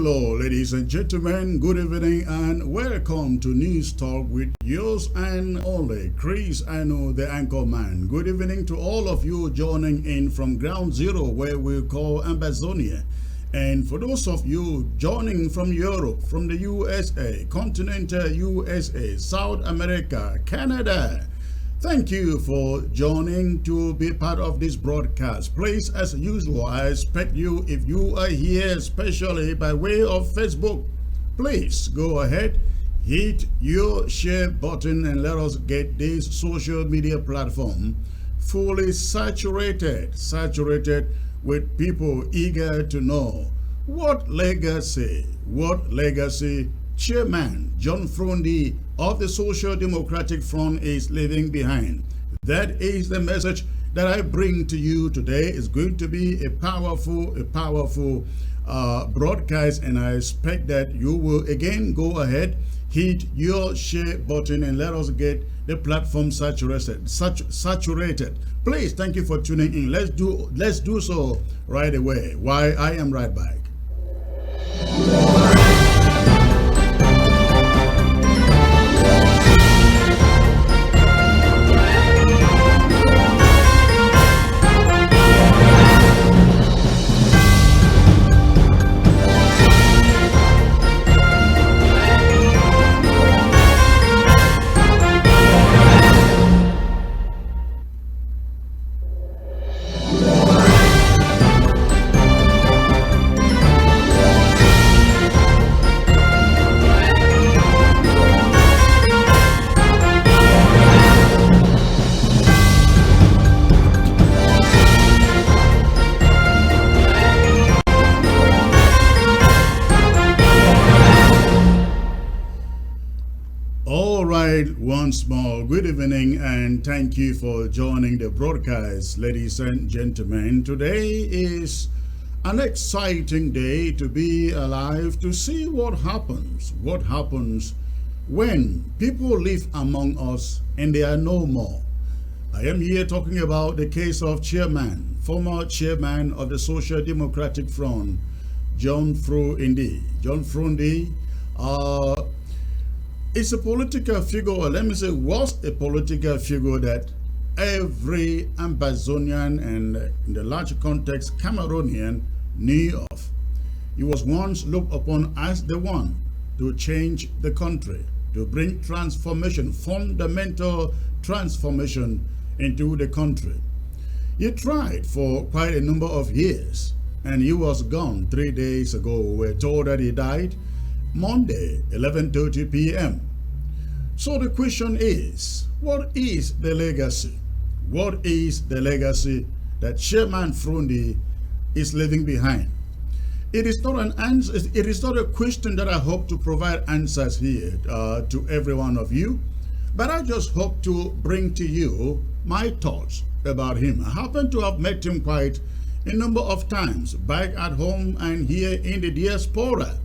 Hello, ladies and gentlemen. Good evening and welcome to News Talk with yours and only Chris Ano, the anchor man. Good evening to all of you joining in from Ground Zero, where we call Amazonia. And for those of you joining from Europe, from the USA, continental USA, South America, Canada, thank you for joining to be part of this broadcast. Please, as usual, I expect you, if you are here, especially by way of Facebook, please go ahead, hit your share button and let us get this social media platform fully saturated with people eager to know what legacy Chairman John Fru Ndi of the Social Democratic Front is leaving behind. That is the message that I bring to you today. It's going to be a powerful broadcast, and I expect that you will again go ahead, hit your share button, and let us get the platform saturated. Please, thank you for tuning in. Let's do so right away. Why, I am right back. Once more, good evening and thank you for joining the broadcast, ladies and gentlemen. Today is an exciting day to be alive, to see what happens when people live among us and they are no more. I am here talking about the case of former chairman of the Social Democratic Front, John Fru Ndi. John Fru Ndi is a political figure, or let me say was a political figure that every Amazonian and in the larger context Cameroonian knew of. He was once looked upon as the one to change the country, to bring transformation, fundamental transformation into the country. He tried for quite a number of years and he was gone 3 days ago. We're told that he died Monday, 11:30 p.m. So the question is, what is the legacy? What is the legacy that Chairman Fru Ndi is leaving behind? It is not an answer. It is not a question that I hope to provide answers here to every one of you, but I just hope to bring to you my thoughts about him. I happen to have met him quite a number of times back at home and here in the diaspora.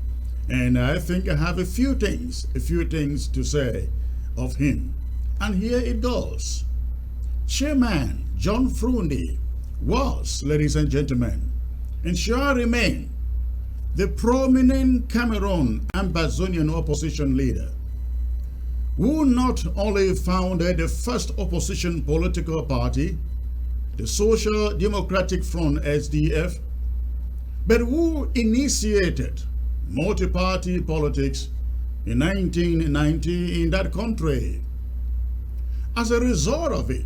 And I think I have a few things to say of him. And here it goes. Chairman John Fru Ndi was, ladies and gentlemen, and shall remain the prominent Cameroon Amazonian opposition leader who not only founded the first opposition political party, the Social Democratic Front SDF, but who initiated multi-party politics in 1990 in that country. As a result of it,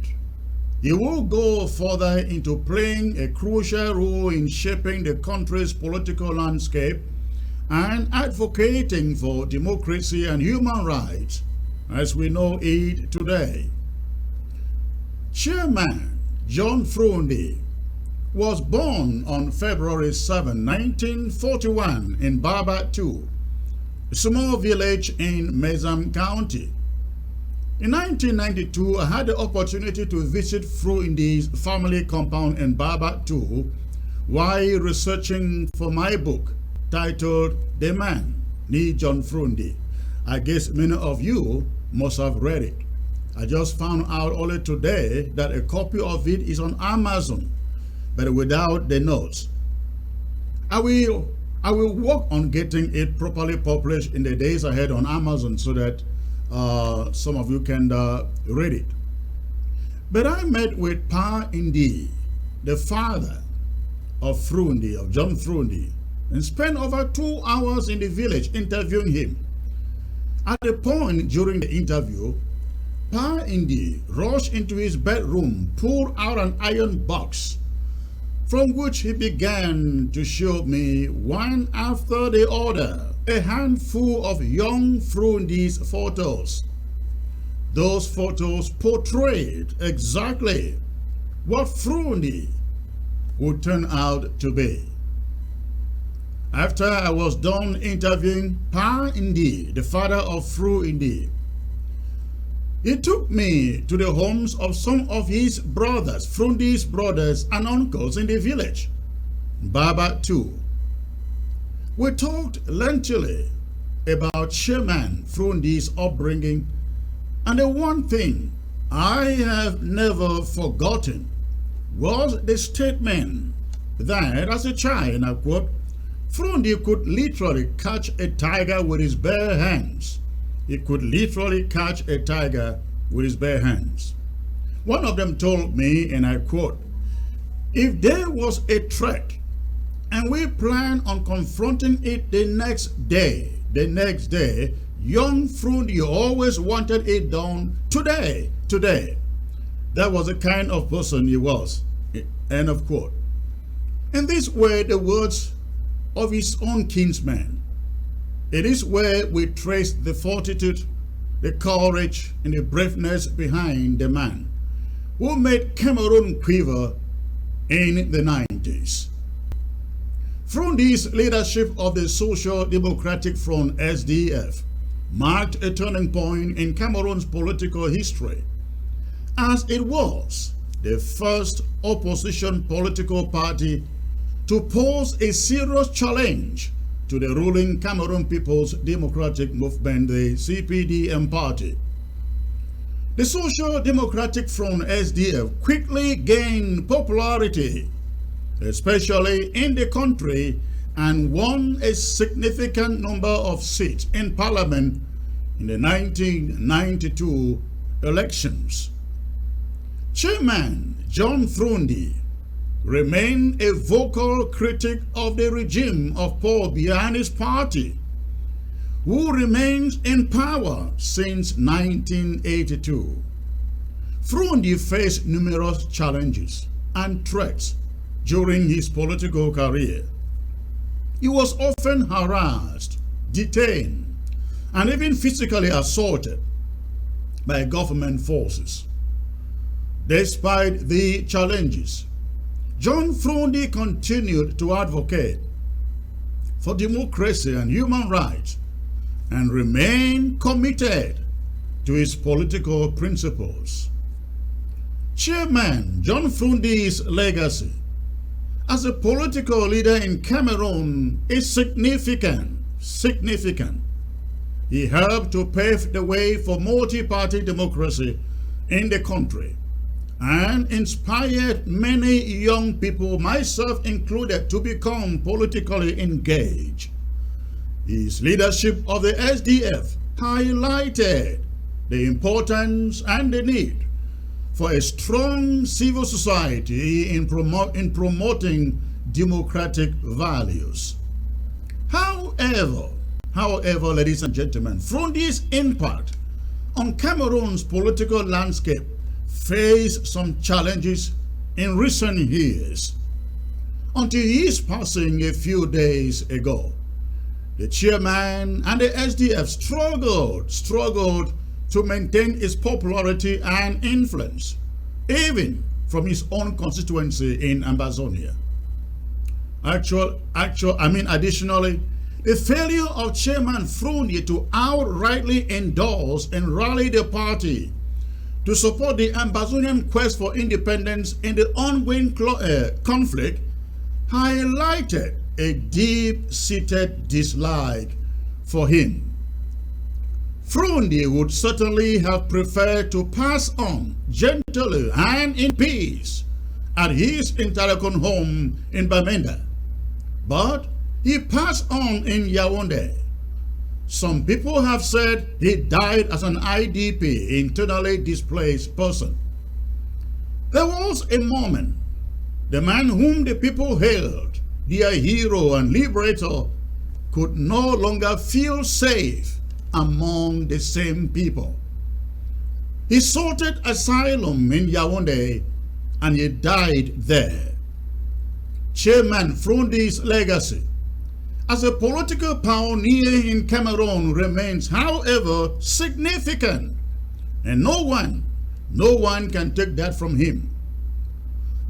he will go further into playing a crucial role in shaping the country's political landscape and advocating for democracy and human rights as we know it today. Chairman John Fru Ndi was born on February 7, 1941 in Baba 2, a small village in Mezam County. In 1992, I had the opportunity to visit Fru Ndi's family compound in Baba 2 while researching for my book titled The Man, Ni John Fru Ndi. I guess many of you must have read it. I just found out only today that a copy of it is on Amazon, but without the notes. I will I will work on getting it properly published in the days ahead on Amazon so that some of you can read it. But I met with Pa Ndi, the father of Fru Ndi, of John Fru Ndi, and spent over 2 hours in the village interviewing him. At a point during the interview, Pa Ndi rushed into his bedroom, pulled out an iron box, from which he began to show me one after the other a handful of young Fru Ndi's photos. Those photos portrayed exactly what Fru Ndi would turn out to be. After I was done interviewing Pa Ndi, the father of Fru Ndi, he took me to the homes of some of his brothers, Fru Ndi's brothers and uncles in the village, Baba too. We talked lengthily about Chairman Fru Ndi's upbringing, and the one thing I have never forgotten was the statement that as a child, and I quote, Fru Ndi could literally catch a tiger with his bare hands. He could literally catch a tiger with his bare hands. One of them told me, and I quote, if there was a threat and we plan on confronting it the next day, young Fru Ndi always wanted it done today. That was the kind of person he was. End of quote. And these were the words of his own kinsman. It is where we trace the fortitude, the courage, and the braveness behind the man who made Cameroon quiver in the 90s. Fru Ndi's leadership of the Social Democratic Front SDF marked a turning point in Cameroon's political history, as it was the first opposition political party to pose a serious challenge to the ruling Cameroon People's Democratic Movement, the CPDM party. The Social Democratic Front SDF quickly gained popularity, especially in the country, and won a significant number of seats in parliament in the 1992 elections. Chairman John Fru Ndi remained a vocal critic of the regime of Paul Biya and his party, who remains in power since 1982. Fru Ndi faced numerous challenges and threats during his political career. He was often harassed, detained, and even physically assaulted by government forces. Despite the challenges, John Fru Ndi continued to advocate for democracy and human rights and remained committed to his political principles. Chairman John Fru Ndi's legacy as a political leader in Cameroon is significant. He helped to pave the way for multi-party democracy in the country and inspired many young people, myself included, to become politically engaged. His leadership of the SDF highlighted the importance and the need for a strong civil society in promoting democratic values. However, ladies and gentlemen, Fru Ndi's impact on Cameroon's political landscape faced some challenges in recent years. Until his passing a few days ago, the chairman and the SDF struggled to maintain its popularity and influence, even from his own constituency in Ambazonia. Additionally, the failure of Chairman Fru Ndi to outrightly endorse and rally the party to support the Ambazonian quest for independence in the ongoing conflict highlighted a deep-seated dislike for him. Fru Ndi would certainly have preferred to pass on gently and in peace at his Interlaken home in Bamenda, but He passed on in Yaoundé. Some people have said he died as an IDP, internally displaced person. There was a moment, the man whom the people hailed, their hero and liberator, could no longer feel safe among the same people. He sought asylum in Yaoundé and he died there. Chairman Fru Ndi's legacy as a political pioneer in Cameroon remains, however, significant, and no one can take that from him.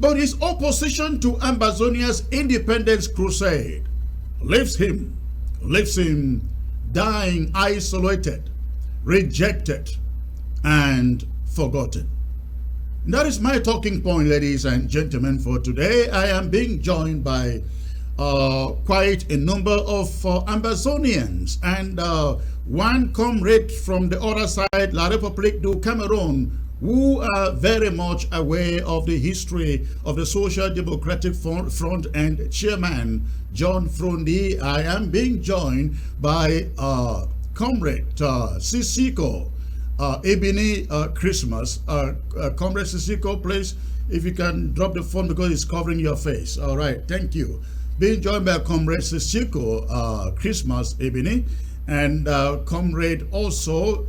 But his opposition to Ambazonia's independence crusade leaves him dying isolated, rejected, and forgotten. And that is my talking point, ladies and gentlemen, for today. I am being joined by quite a number of Ambazonians and one comrade from the other side, La République du Cameroon, who are very much aware of the history of the Social Democratic Front and Chairman John Fru Ndi. I am being joined by Comrade Sisiko Ebini Christmas. Comrade Sisiko, please, if you can drop the phone because it's covering your face. All right, thank you. Being joined by Comrade Sisiko Christmas Ebini and Comrade also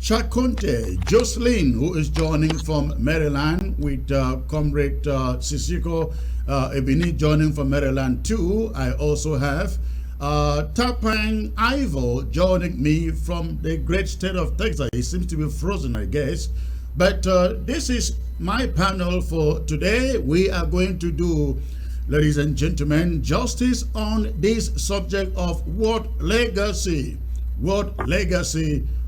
Chakonte Jocelyn, who is joining from Maryland, with Comrade Sisiko Ebini joining from Maryland too. I also have Tapang Ivo joining me from the great state of Texas. He seems to be frozen, I guess. But this is my panel for today. We are going to do, ladies and gentlemen, justice on this subject of what legacy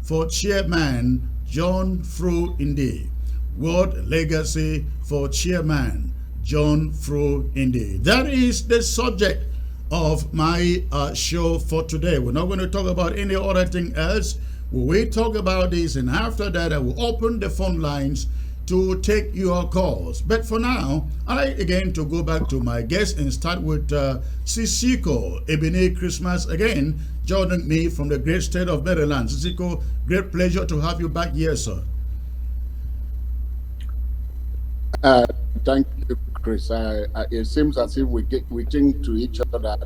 for Chairman John Fru Ndi. What legacy for Chairman John Fru Ndi. That is the subject of my show for today. We're not going to talk about any other thing else. We talk about this, and after that I will open the phone lines to take your calls. But for now, I like again to go back to my guest and start with Sisiko Ebini Christmas again, joining me from the great state of Maryland. Sisiko, great pleasure to have you back here, sir. Thank you, Chris. It seems as if we think to each other.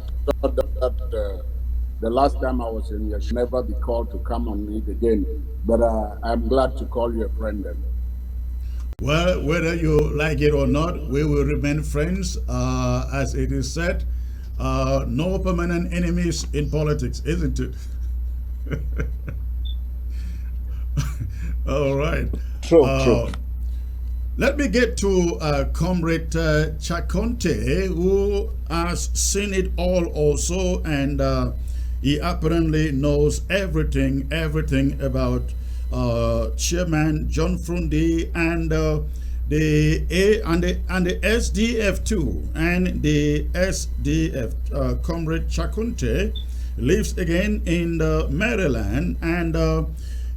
The last time I was in, you should never be called to come on it again. But I'm glad to call you a friend then. Well, whether you like it or not, we will remain friends. As it is said, no permanent enemies in politics, isn't it? All right. True. Let me get to Comrade Chakonte, who has seen it all also, and he apparently knows everything about Chairman John Fru Ndi and the SDF too, and the SDF. Comrade Chakonte lives again in Maryland, and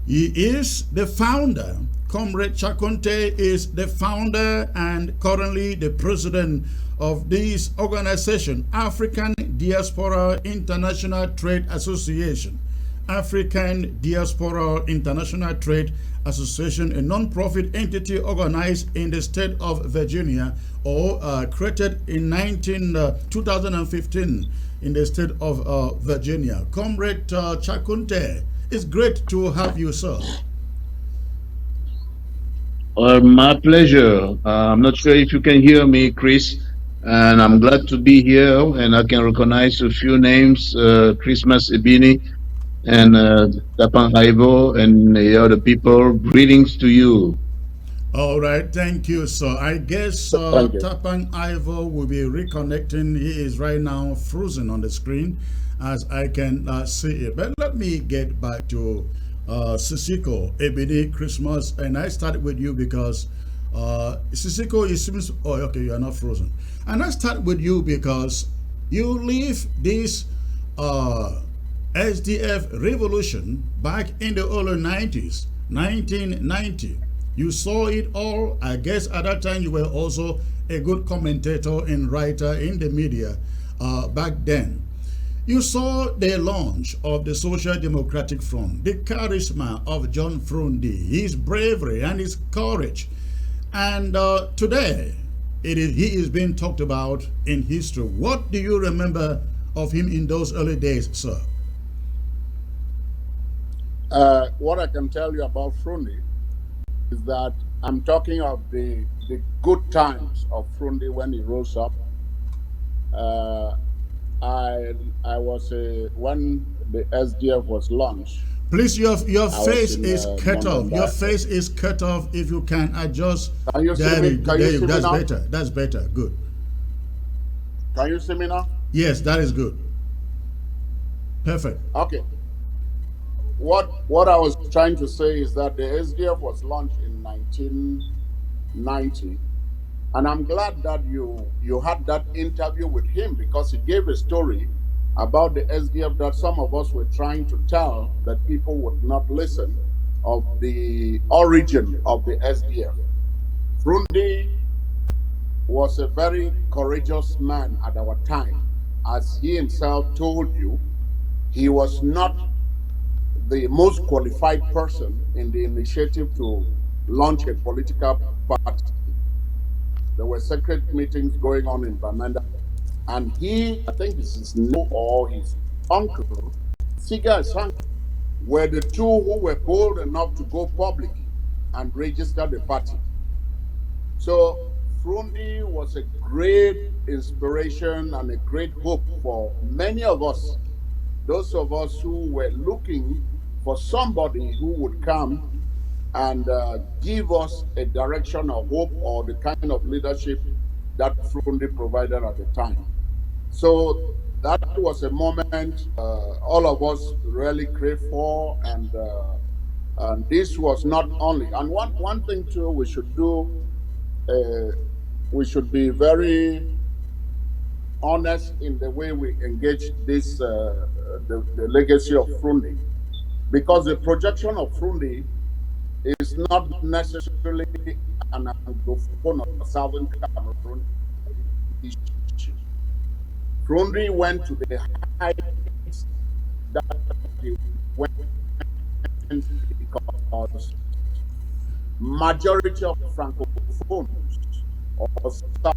he is the founder. Comrade Chakonte is the founder and currently the president of this organization, African Diaspora International Trade Association. African Diaspora International Trade Association, a non-profit entity organized in the state of Virginia, or created in 2015 in the state of Virginia. Comrade Chakonte, it's great to have you, sir. My pleasure. I'm not sure if you can hear me, Chris, and I'm glad to be here, and I can recognize a few names, Christmas Ebini and Tapang Ivo and the other people. Greetings to you. All right, thank you, sir. I guess Tapang Ivo will be reconnecting. He is right now frozen on the screen as I can see it. But let me get back to Sisiko Ebini Christmas, and I started with you because Sisiko, it seems, oh okay, you are not frozen. And I start with you because you leave this SDF revolution back in the early 90s, 1990. You saw it all. I guess at that time you were also a good commentator and writer in the media. back then. You saw the launch of the Social Democratic Front, the charisma of John Fru Ndi, his bravery and his courage. And today, he is being talked about in history. What do you remember of him in those early days, sir? What I can tell you about Fru Ndi is that I'm talking of the good times of Fru Ndi when he rose up. I was when the SDF was launched. Please, your face is cut off. Your face is cut off. If you can adjust. Can you see me? That's better. That's better. Good. Can you see me now? Yes, that is good. Perfect. Okay. What I was trying to say is that the SDF was launched in 1990. And I'm glad that you had that interview with him, because he gave a story about the SDF that some of us were trying to tell that people would not listen, of the origin of the SDF. Fru Ndi was a very courageous man at our time. As he himself told you, he was not the most qualified person in the initiative to launch a political party. There were secret meetings going on in Bamenda, and he, I think it's his nephew or his uncle, Siga Sang, were the two who were bold enough to go public and register the party. So Fru Ndi was a great inspiration and a great hope for many of us, those of us who were looking for somebody who would come and give us a direction of hope, or the kind of leadership that Fru Ndi provided at the time. So that was a moment all of us really craved for, and this was not only. And one thing too we should do, we should be very honest in the way we engage this the legacy of Fru Ndi, because the projection of Fru Ndi is not necessarily an Anglophone or Southern Cameroon issue. Fru Ndi went to the heights that he went because majority of Francophones or South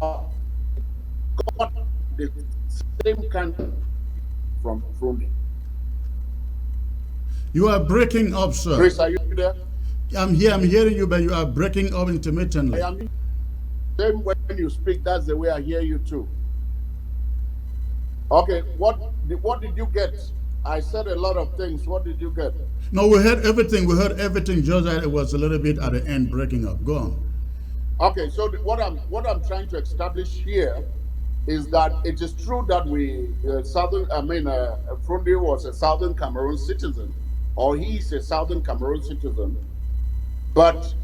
got the same kind from Fru Ndi. You are breaking up, sir. Chris, are you there? I'm here. I'm hearing you, but you are breaking up intermittently. I am. Same when you speak, that's the way I hear you too. Okay, what did you get? I said a lot of things. What did you get? No, we heard everything. We heard everything. Just that it was a little bit at the end breaking up. Go on. Okay, so what I'm trying to establish here is that it is true that Fru Ndi was a Southern Cameroon citizen, or he is a Southern Cameroon citizen, but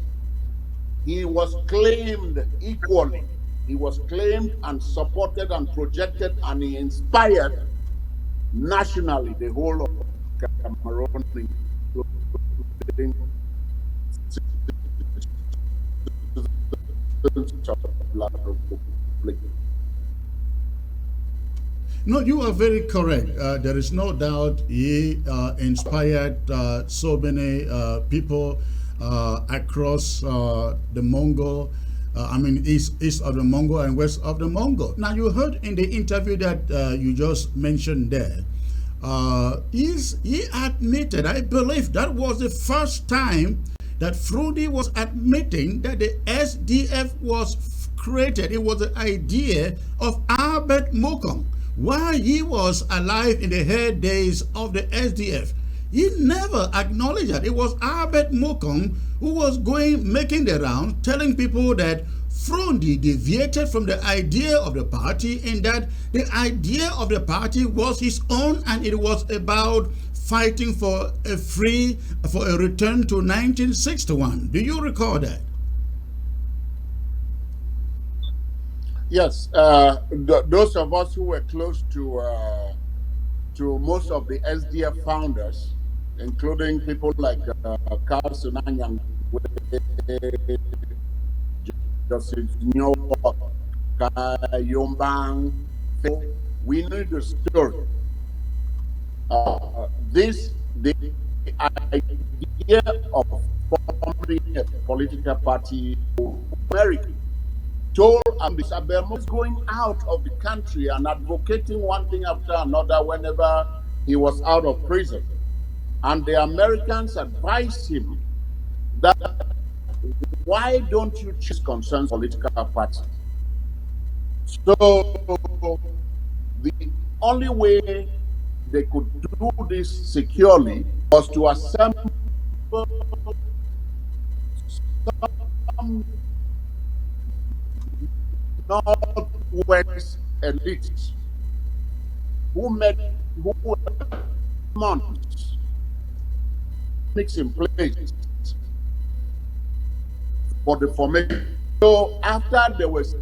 he was claimed equally. He was claimed and supported and projected, and he inspired nationally the whole of Cameroon, including No, you are very correct. There is no doubt he inspired so many people across the Mongol, east of the Mongol and west of the Mongol. Now, you heard in the interview that you just mentioned there, he admitted, I believe that was the first time that Fru Ndi was admitting that the SDF was created. It was the idea of Albert Mokong. While he was alive in the heydays days of the SDF, he never acknowledged that it was Albert Mokong who was making the rounds, telling people that Fru Ndi deviated from the idea of the party, and that the idea of the party was his own, and it was about fighting for a return to 1961. Do you recall that? Yes, those of us who were close to most of the SDF founders, including people like Carl Sunanyang, Joseph Nyo, Yombang, We need a story. The idea of forming a political party in America told Abel is going out of the country and advocating one thing after another whenever he was out of prison. And the Americans advised him that why don't you choose concerns political party? So the only way they could do this securely was to assemble some Northwest elites who months in place for the formation. So after there was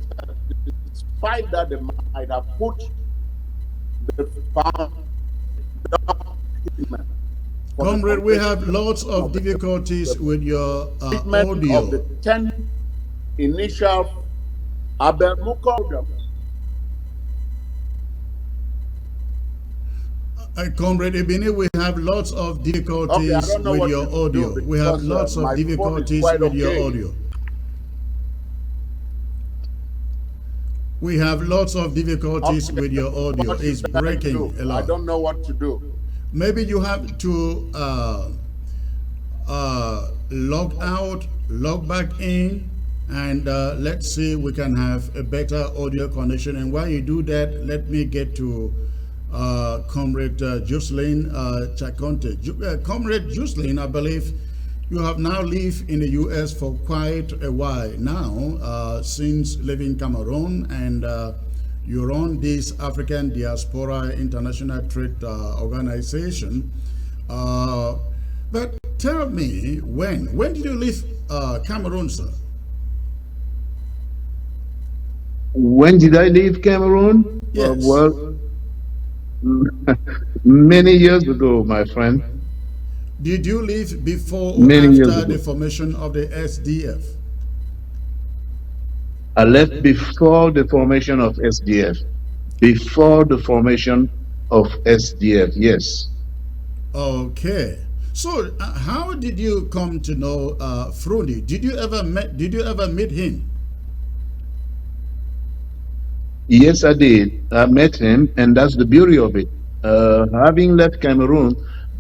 despite that they might have put the Comrade, we have lots of difficulties with your audio. Of the 10 initial Abel Muko. Comrade Ebini, we have lots of difficulties with your audio. We have lots of difficulties with your audio. We have lots of difficulties with your audio. It's breaking a lot. I don't know what to do. Maybe you have to log out, log back in, and let's see we can have a better audio connection. And while you do that, let me get to Comrade Jocelyn Chakonte. Comrade Jocelyn, I believe you have now lived in the U.S. for quite a while now, since leaving Cameroon, and you run this African Diaspora International Trade Organization. But tell me, when did you leave Cameroon, sir? When did I leave Cameroon? Yes. Well, many years ago, my friend. Did you leave before or Many years after ago. the formation of the SDF? I left before the formation of SDF. Before the formation of SDF, yes. Okay. So, how did you come to know Fru Ndi? Did you ever meet him? Yes, I did. I met him, and that's the beauty of it. Having left Cameroon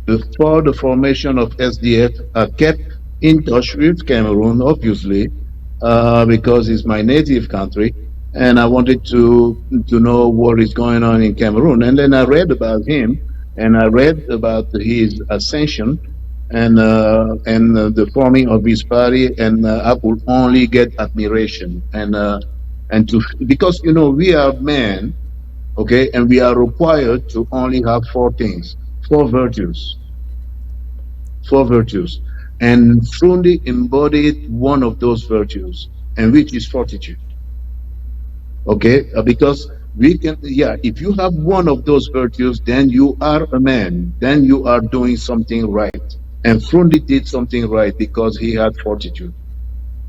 before the formation of SDF, I kept in touch with Cameroon, obviously, because it's my native country, and I wanted to know what is going on in Cameroon. And then I read about him, and I read about his ascension and the forming of his party, and I could only get admiration because we are men, okay, and we are required to only have four virtues, and Fru Ndi embodied one of those virtues, and which is fortitude. Okay, because we can, if you have one of those virtues, then you are a man, then you are doing something right, and Fru Ndi did something right because he had fortitude.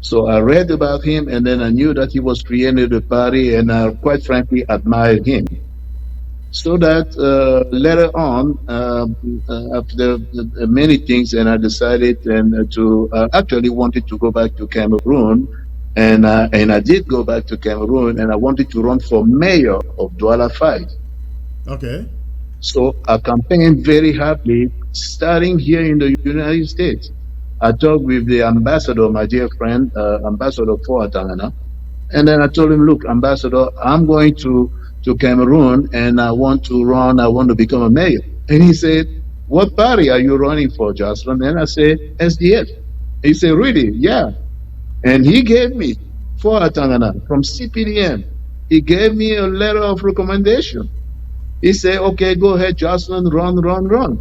So I read about him, and then I knew that he was creating a party, and I quite frankly admired him. So that later on, after many things, and I decided to actually wanted to go back to Cameroon, and I did go back to Cameroon, and I wanted to run for mayor of Douala 5. Okay. So I campaigned very hardly, starting here in the United States. I talked with the ambassador, my dear friend, Ambassador Fru Ndi, and then I told him, look, Ambassador, I'm going to Cameroon, and I want to become a mayor. And he said, what party are you running for, Jocelyn? And I said, SDF. He said, really? Yeah. And he gave me Fru Ndi from CPDM. He gave me a letter of recommendation. He said, okay, go ahead, Jocelyn, run.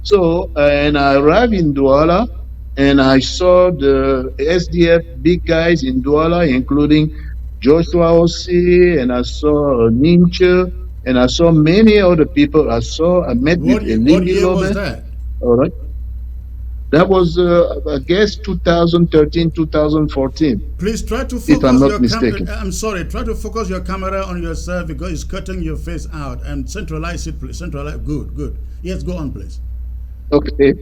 So, and I arrived in Douala, and I saw the SDF big guys in Douala, including Joshua Ossi, and I saw Ninche, and I saw many other people. I met with Elindi What year was that? All right. That was, I guess, 2013, 2014, Please try to if I'm focus not your camera. mistaken. I'm sorry. Try to focus your camera on yourself because it's cutting your face out. And centralize it, please. Centralize. Good, good. Yes, go on, please. Okay.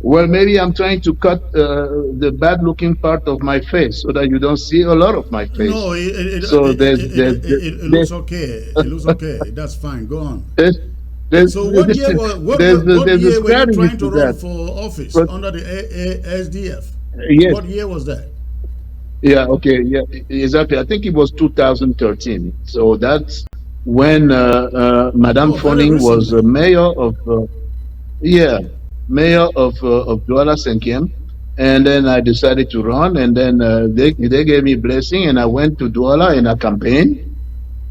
Well, maybe I'm trying to cut the bad-looking part of my face so that you don't see a lot of my face. No, So it looks okay. It looks okay. That's fine. Go on. there's, there's, So what year what there's a year were you strategy trying to to run that. for office But under the SDF? yes, What year was that? yeah, okay, yeah, exactly. I think it was 2013. So that's when Madame Oh, very Foning was recently. mayor of, yeah, mayor of Douala Cinquième. And then I decided to run, and then they gave me blessing, and I went to Douala and I campaigned.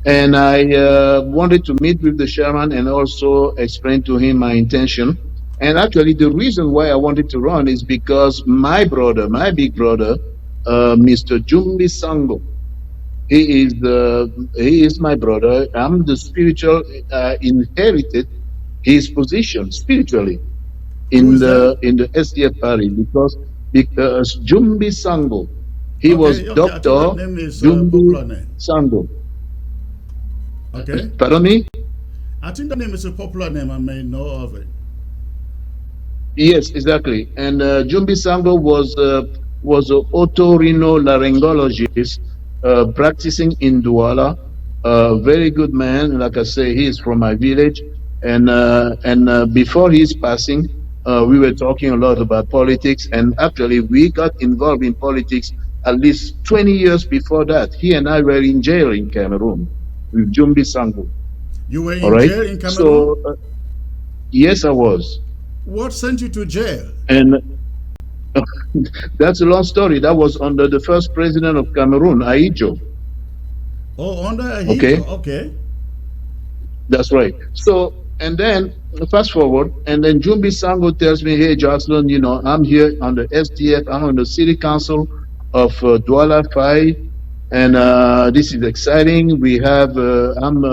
And I wanted to meet with the chairman and also explain to him my intention. And actually, the reason why I wanted to run is because my brother, my big brother, Mr. Jumbi Sango, he is my brother. I'm the spiritual inherited his position spiritually Who is that? in the SDF party because Jumbi Sango, he was Okay, okay. I think that Doctor name is a Jumbi popular name. Sango. Okay. Pardon me? I think that name is a popular name. I may know of it. Yes, exactly. And Jumbi Sango was an otorhinolaryngologist practicing in Douala. A very good man. Like I say, he is from my village. And before his passing, we were talking a lot about politics. And actually, we got involved in politics at least 20 years before that. He and I were in jail in Cameroon with Jumbi Sango. You were All in right. jail in Cameroon? So, yes, I was. What sent you to jail? And that's a long story. That was under the first president of Cameroon, Aijo. Oh, under a Okay, Hijo. Okay. that's right. So, and then fast forward, and then Jumbi Sango tells me, "Hey, Jocelyn, you know, I'm here on the SDF. I'm on the city council of Douala 5, and this is exciting. We have, I'm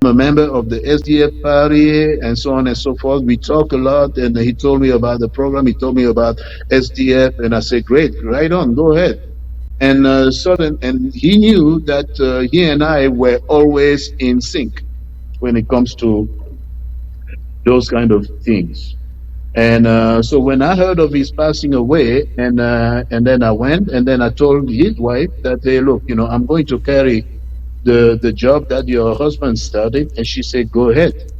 a member of the SDF party, and so on and so forth. We talk a lot, and he told me about the program. He told me about SDF, and I said, great, right on, go ahead. And and he knew that he and I were always in sync when it comes to those kind of things. And so when I heard of his passing away, and then I went, and then I told his wife that, hey, look, you know, I'm going to carry the job that your husband started, and she said, go ahead.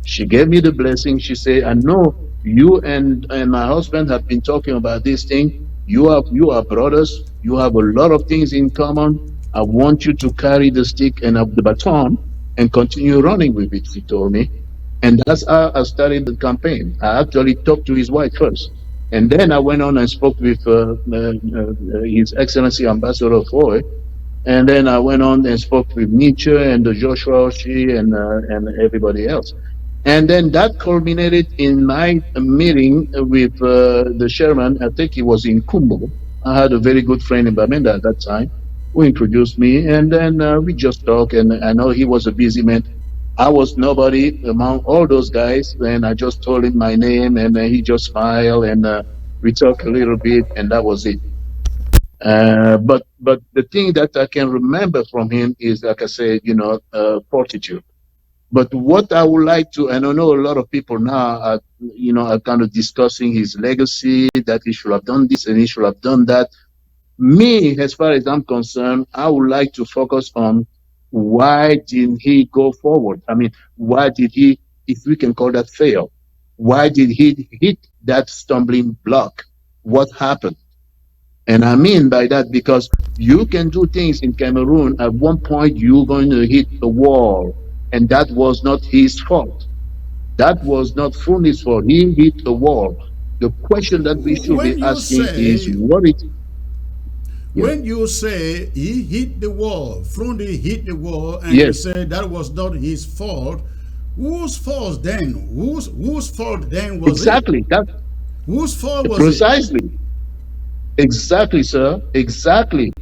She gave me the blessing. She said, I know you and my husband have been talking about this thing. You are brothers. You have a lot of things in common. I want you to carry the stick and the baton and continue running with it, she told me. And that's how I started the campaign. I actually talked to his wife first. And then I went on and spoke with His Excellency Ambassador Foy. And then I went on and spoke with Nietzsche and the Joshua Oshie and everybody else. And then that culminated in my meeting with the chairman. I think he was in Kumbo. I had a very good friend in Bamenda at that time who introduced me. And then we just talked. And I know he was a busy man. I was nobody among all those guys. And I just told him my name, and he just smiled. And we talked a little bit, and that was it. But the thing that I can remember from him is, like I said, you know, fortitude. But what I would like to, and I know a lot of people now are, you know, are kind of discussing his legacy, that he should have done this and he should have done that. Me, as far as I'm concerned, I would like to focus on why didn't he go forward? I mean, why did he, if we can call that fail, why did he hit that stumbling block? What happened? And I mean by that because you can do things in Cameroon. At one point, you're going to hit the wall. And that was not his fault. That was not Fru Ndi's fault. He hit the wall. The question that we should be When you asking is say what it. Yeah. when you say he hit the wall, Fru Ndi hit the wall, and you Yes, say that was not his fault, whose fault then? Whose fault then was it? exactly. That Whose fault was it? precisely. Exactly, sir. Exactly.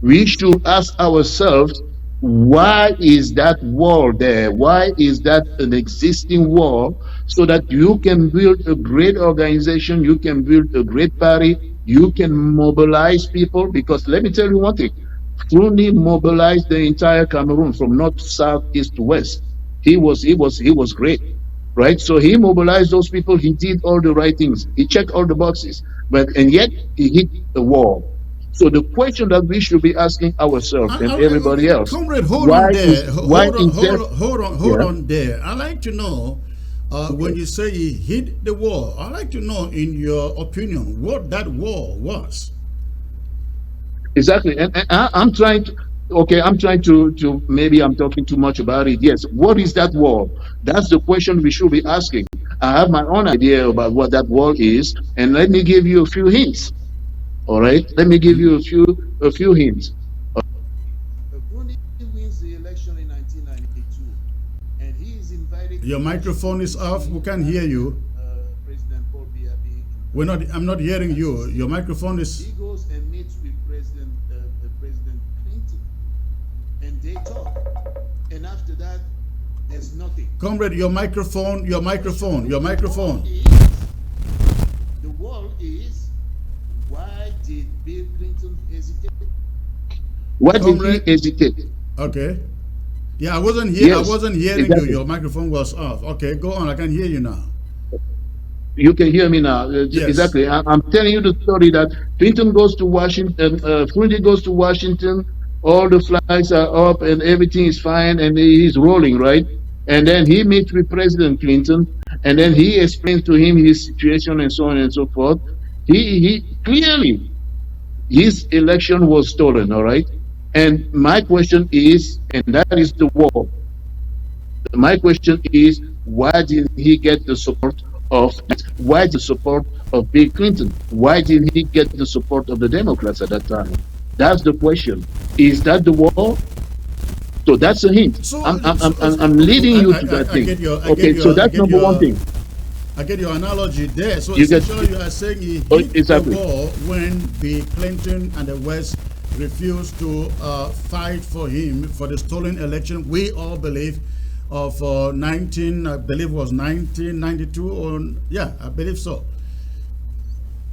We should ask ourselves Why is that wall there? Why is that an existing wall? So that you can build a great organization, you can build a great party, you can mobilize people. Because let me tell you one thing, Fru Ndi mobilized the entire Cameroon from north, south, east to west. He was great, right? So he mobilized those people. He did all the right things. He checked all the boxes, and yet he hit the wall. So the question that we should be asking ourselves and everybody else, Comrade, hold why on is there. why Hold on, instead, hold yeah, on there. I like to know when you say he hit the wall. I like to know, in your opinion, what that wall was. exactly. And I'm trying to, okay, I'm trying to maybe I'm talking too much about it. Yes, what is that wall? That's the question we should be asking. I have my own idea about what that wall is, and let me give you a few hints. All right, let me give you a few hints. Burundi wins the election in 1992, and he is invited Your to microphone Washington is off. We to can't hear meet you. President Paul Biya We're not. I'm not hearing you. Your microphone is. He goes and meets with President Clinton, and they talk. And after that, there's nothing. Comrade, your microphone. Your microphone. Your microphone. The wall is, why did Bill Clinton hesitate? Why did he Comrade. hesitate? Okay. Yeah, I wasn't here. I Yes, wasn't hearing exactly. you. Your microphone was off. Okay, go on. I can hear you now. You can hear me now. Yes. Exactly. I'm telling you the story that Clinton goes to Washington, Fru Ndi goes to Washington, all the flags are up and everything is fine and he's rolling, right? And then he meets with President Clinton and then he explains to him his situation and so on and so forth. He clearly, his election was stolen, all right? And my question is, and that is the war. My question is, why did he get the support of why the support of Bill Clinton? Why did he get the support of the Democrats at that time? That's the question. Is that the war? So that's a hint. So, I'm leading you to that I thing. get your. Okay, so that's number one thing. I get your analogy there. So You get- essentially, you are saying he hit Oh, exactly. the wall when Bill Clinton and the West refused to fight for him for the stolen election. We all believe of 19, I believe it was 1992, or yeah, I believe so.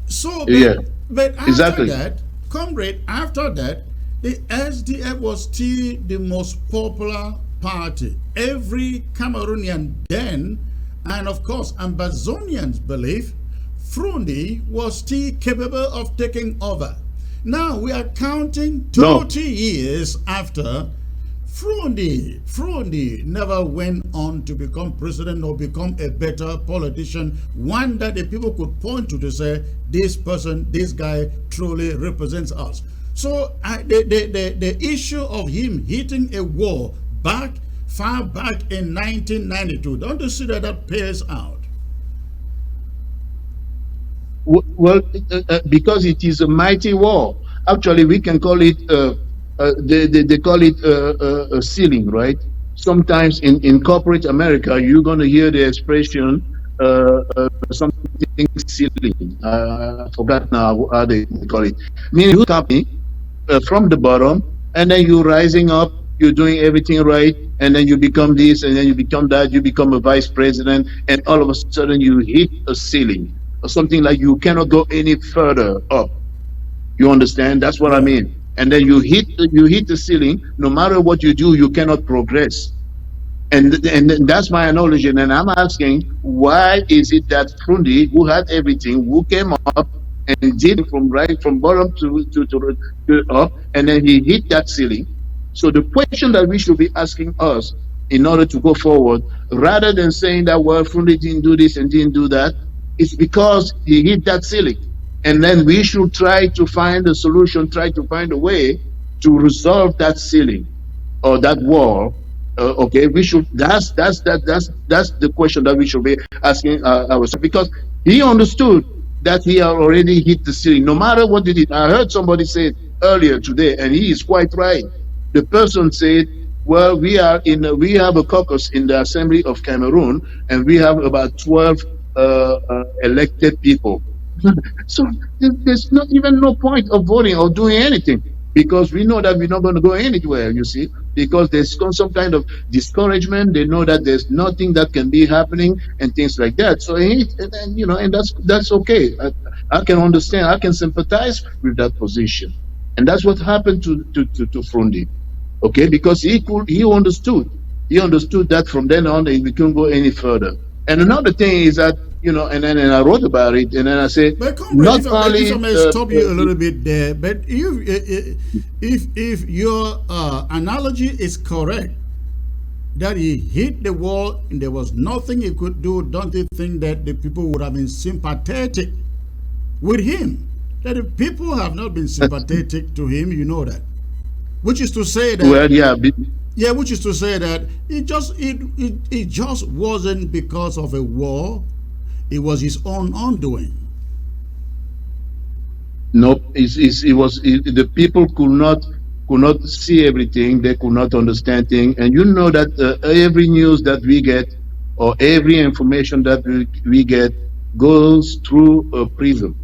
So, Yeah, but after exactly. that, comrade, after that, the SDF was still the most popular party. Every Cameroonian then, and of course, Ambazonians believe Fru Ndi was still capable of taking over. Now we are counting No. 30 years after. Fru Ndi never went on to become president or become a better politician, one that the people could point to say, this person, this guy truly represents us. So the issue of him hitting a wall far back in 1992, don't you see that that pays out? Well, because it is a mighty war. Actually, we can call it. They call it a ceiling, right? Sometimes in corporate America, you're going to hear the expression something ceiling. I forgot now how they call it. Meaning, you company from the bottom, and then you're rising up. You're doing everything right, and then you become this, and then you become that. You become a vice president, and all of a sudden you hit a ceiling or something like you cannot go any further up. You understand? That's what I Yeah. mean. And then you hit the ceiling. No matter what you do, you cannot progress. And that's my analogy. And I'm asking, why is it that Fru Ndi, who had everything, who came up and did from bottom to up, and then he hit that ceiling? So the question that we should be asking us in order to go forward, rather than saying that, well, Fru Ndi didn't do this and didn't do that, it's because he hit that ceiling. And then we should try to find a solution, try to find a way to resolve that ceiling or that wall. Okay, we should. That's the question that we should be asking ourselves, because he understood that he had already hit the ceiling. No matter what he did, I heard somebody say earlier today, and he is quite right. The person said, "Well, we have a caucus in the Assembly of Cameroon, and we have about 12 elected people." So there's not even no point of voting or doing anything, because we know that we're not going to go anywhere. You see, because there's some kind of discouragement. They know that there's nothing that can be happening and things like that. So and that's okay. I can understand. I can sympathize with that position, and that's what happened to Frundi. Okay, because he understood that from then on we couldn't go any further. And another thing is that and I wrote about it, and then I said But comrade, not if I only may stop you a little bit there, but if your analogy is correct, that he hit the wall and there was nothing he could do, don't you think that the people would have been sympathetic with him? That the people have not been sympathetic to him, you know that. Which is to say that, well, yeah, which is to say that it just wasn't because of a war; it was his own undoing. no, the people could not see everything. They could not understand things, and you know that every news that we get or every information that we get goes through a prism,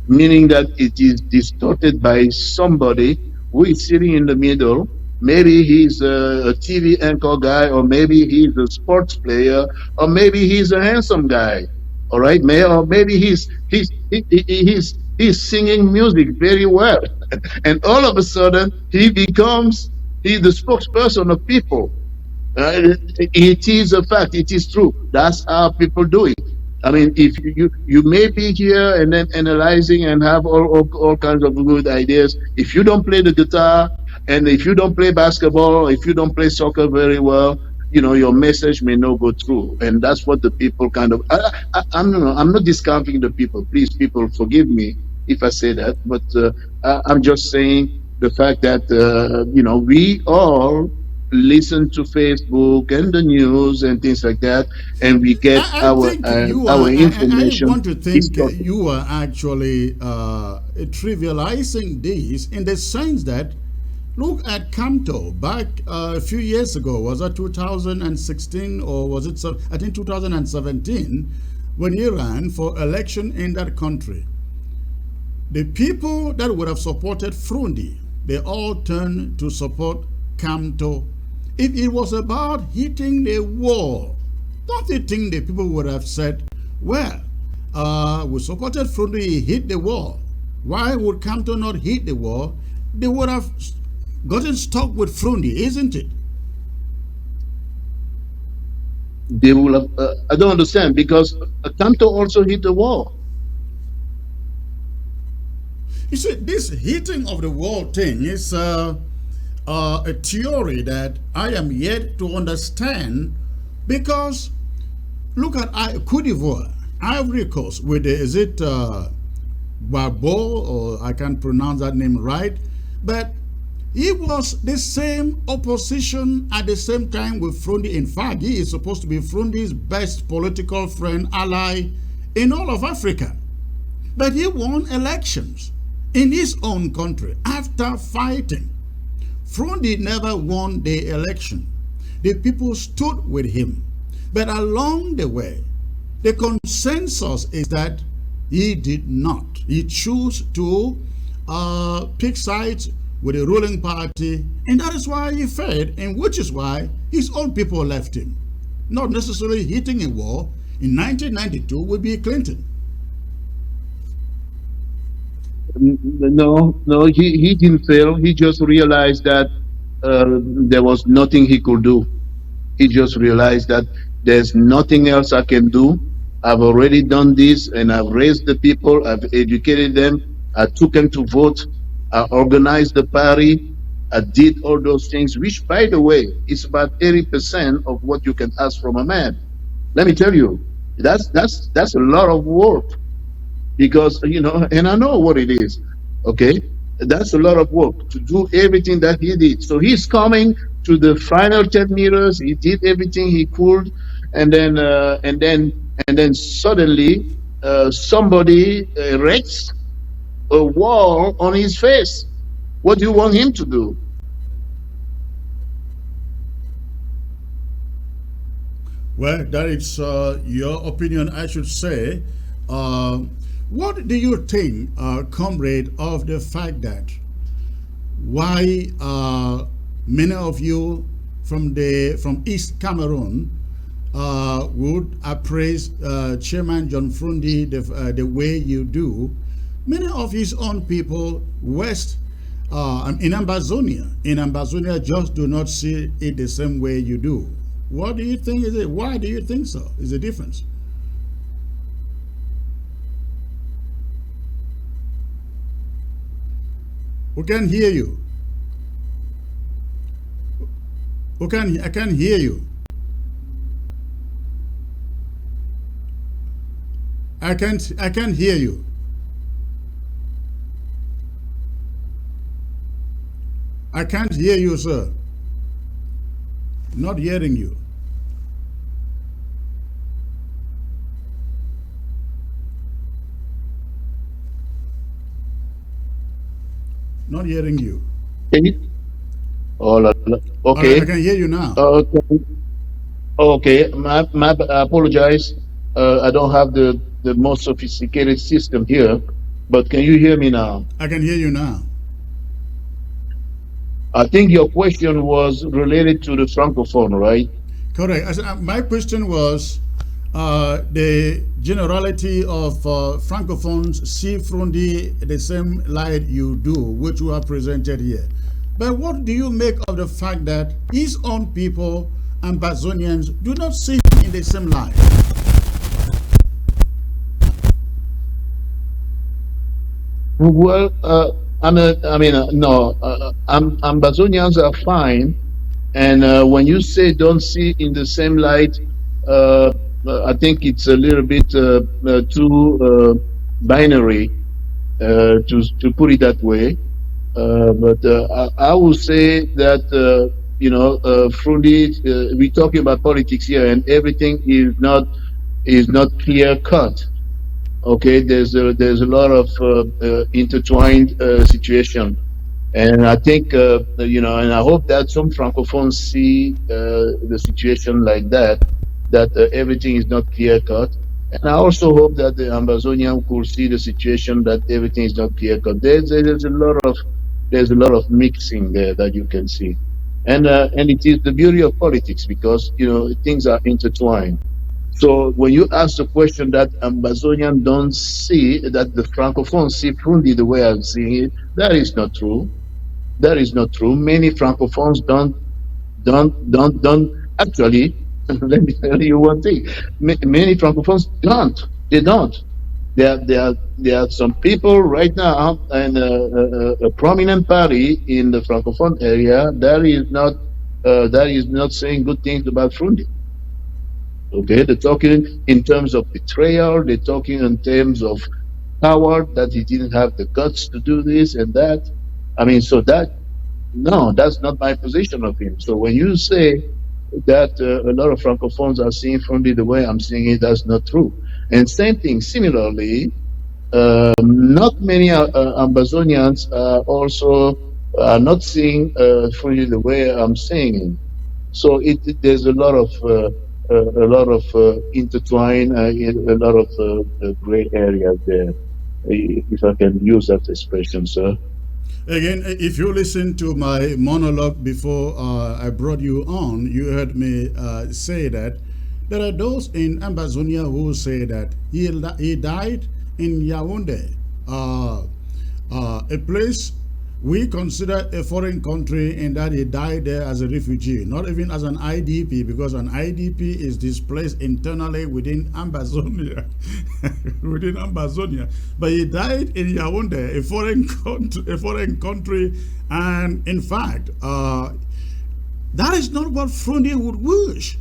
meaning that it is distorted by somebody who is sitting in the middle. Maybe he's a TV anchor guy, or maybe he's a sports player, or maybe he's a handsome guy. All right, or maybe he's singing music very well, and all of a sudden he's the spokesperson of people. It is a fact. It is true. That's how people do it. I mean, if you may be here and then analyzing and have all kinds of good ideas. If you don't play the guitar, and if you don't play basketball, if you don't play soccer very well, your message may not go through. And that's what the people kind of. I'm not discounting the people. Please, people, forgive me if I say that, but I'm just saying the fact that we all listen to Facebook and the news and things like that, and we get I think you are. our I information want to think distorted. you are actually trivializing this in the sense that look at Camto back a few years ago. Was that 2016 or was it? I think 2017 when he ran for election in that country. The people that would have supported Fru Ndi, they all turned to support Camto. If it was about hitting the wall, don't you think the people would have said, well, we supported Fru Ndi, he hit the wall. Why would Camto not hit the wall? They would have gotten stuck with Fru Ndi, isn't it? They will have, I don't understand, because Kanto also hit the wall. You see, this hitting of the wall thing is a theory that I am yet to understand, because look at Cote d'Ivoire, Ivory Coast, with the, is it Babo, or I can't pronounce that name right, but he was the same opposition at the same time with Fru Ndi. In fact, he is supposed to be Fru Ndi's best political friend, ally in all of Africa. But he won elections in his own country after fighting. Fru Ndi never won the election. The people stood with him. But along the way, the consensus is that he did not. He chose to pick sides with the ruling party, and that is why he failed, and which is why his own people left him. Not necessarily hitting a wall in 1992 with Bill Clinton. No, he didn't fail. He just realized that there was nothing he could do. He just realized that there's nothing else I can do. I've already done this, and I've raised the people, I've educated them, I took them to vote, I organized the party, I did all those things, which, by the way, is about 80% of what you can ask from a man. Let me tell you, that's a lot of work, because and I know what it is. Okay, that's a lot of work to do everything that he did. So he's coming to the final 10 meters. He did everything he could, and then suddenly somebody erects a wall on his face. What do you want him to do? Well, that is your opinion, I should say. What do you think, comrade, of the fact that why Many of you from East Cameroon would appraise Chairman John Fru Ndi the way you do. Many of his own people west in Ambazonia just do not see it the same way you do. What do you think is it? Why do you think so? Is the difference? Who can hear you? I can hear you. I can't hear you. I can't hear you, sir. Not hearing you. Not hearing you. Can you? Oh, okay. I can hear you now. Okay. I apologize. I don't have the most sophisticated system here, but can you hear me now? I can hear you now. I think your question was related to the Francophone, right? Correct. My question was the generality of Francophones see Fru Ndi the same light you do, which you have presented here. But what do you make of the fact that his own people, Ambazonians, do not see him in the same light? Well, Ambazonians are fine, and when you say don't see in the same light, I think it's a little bit too binary to put it that way. But I will say that Fru Ndi, we're talking about politics here, and everything is not clear cut. Okay, there's a lot of intertwined situation, and I think and I hope that some Francophones see the situation like that everything is not clear cut, and I also hope that the Ambazonian could see the situation that everything is not clear cut. There's a lot of mixing there that you can see, and it is the beauty of politics because things are intertwined. So when you ask the question that Ambazonian don't see, that the Francophones see Fru Ndi the way I'm seeing it, that is not true. That is not true. Many Francophones don't actually. Let me tell you one thing. Many Francophones don't. They don't. There are some people right now in a prominent party in the Francophone area that is not saying good things about Fru Ndi. Okay, they're talking in terms of betrayal, they're talking in terms of power, that he didn't have the guts to do this and that. That's not my position of him. So when you say that a lot of Francophones are seeing Fru Ndi the way I'm seeing it, that's not true. And same thing, similarly, not many Ambazonians also are not seeing Fru Ndi the way I'm seeing it. So there's a lot of intertwine, a lot of gray areas there, if I can use that expression, sir. Again, if you listen to my monologue before I brought you on, you heard me say that there are those in Ambazonia who say that he died in Yaoundé, a place we consider a foreign country, in that he died there as a refugee, not even as an IDP, because an IDP is displaced internally within Ambazonia, within Ambazonia. But he died in Yaoundé, a foreign country, and in fact, that is not what Fru Ndi would wish.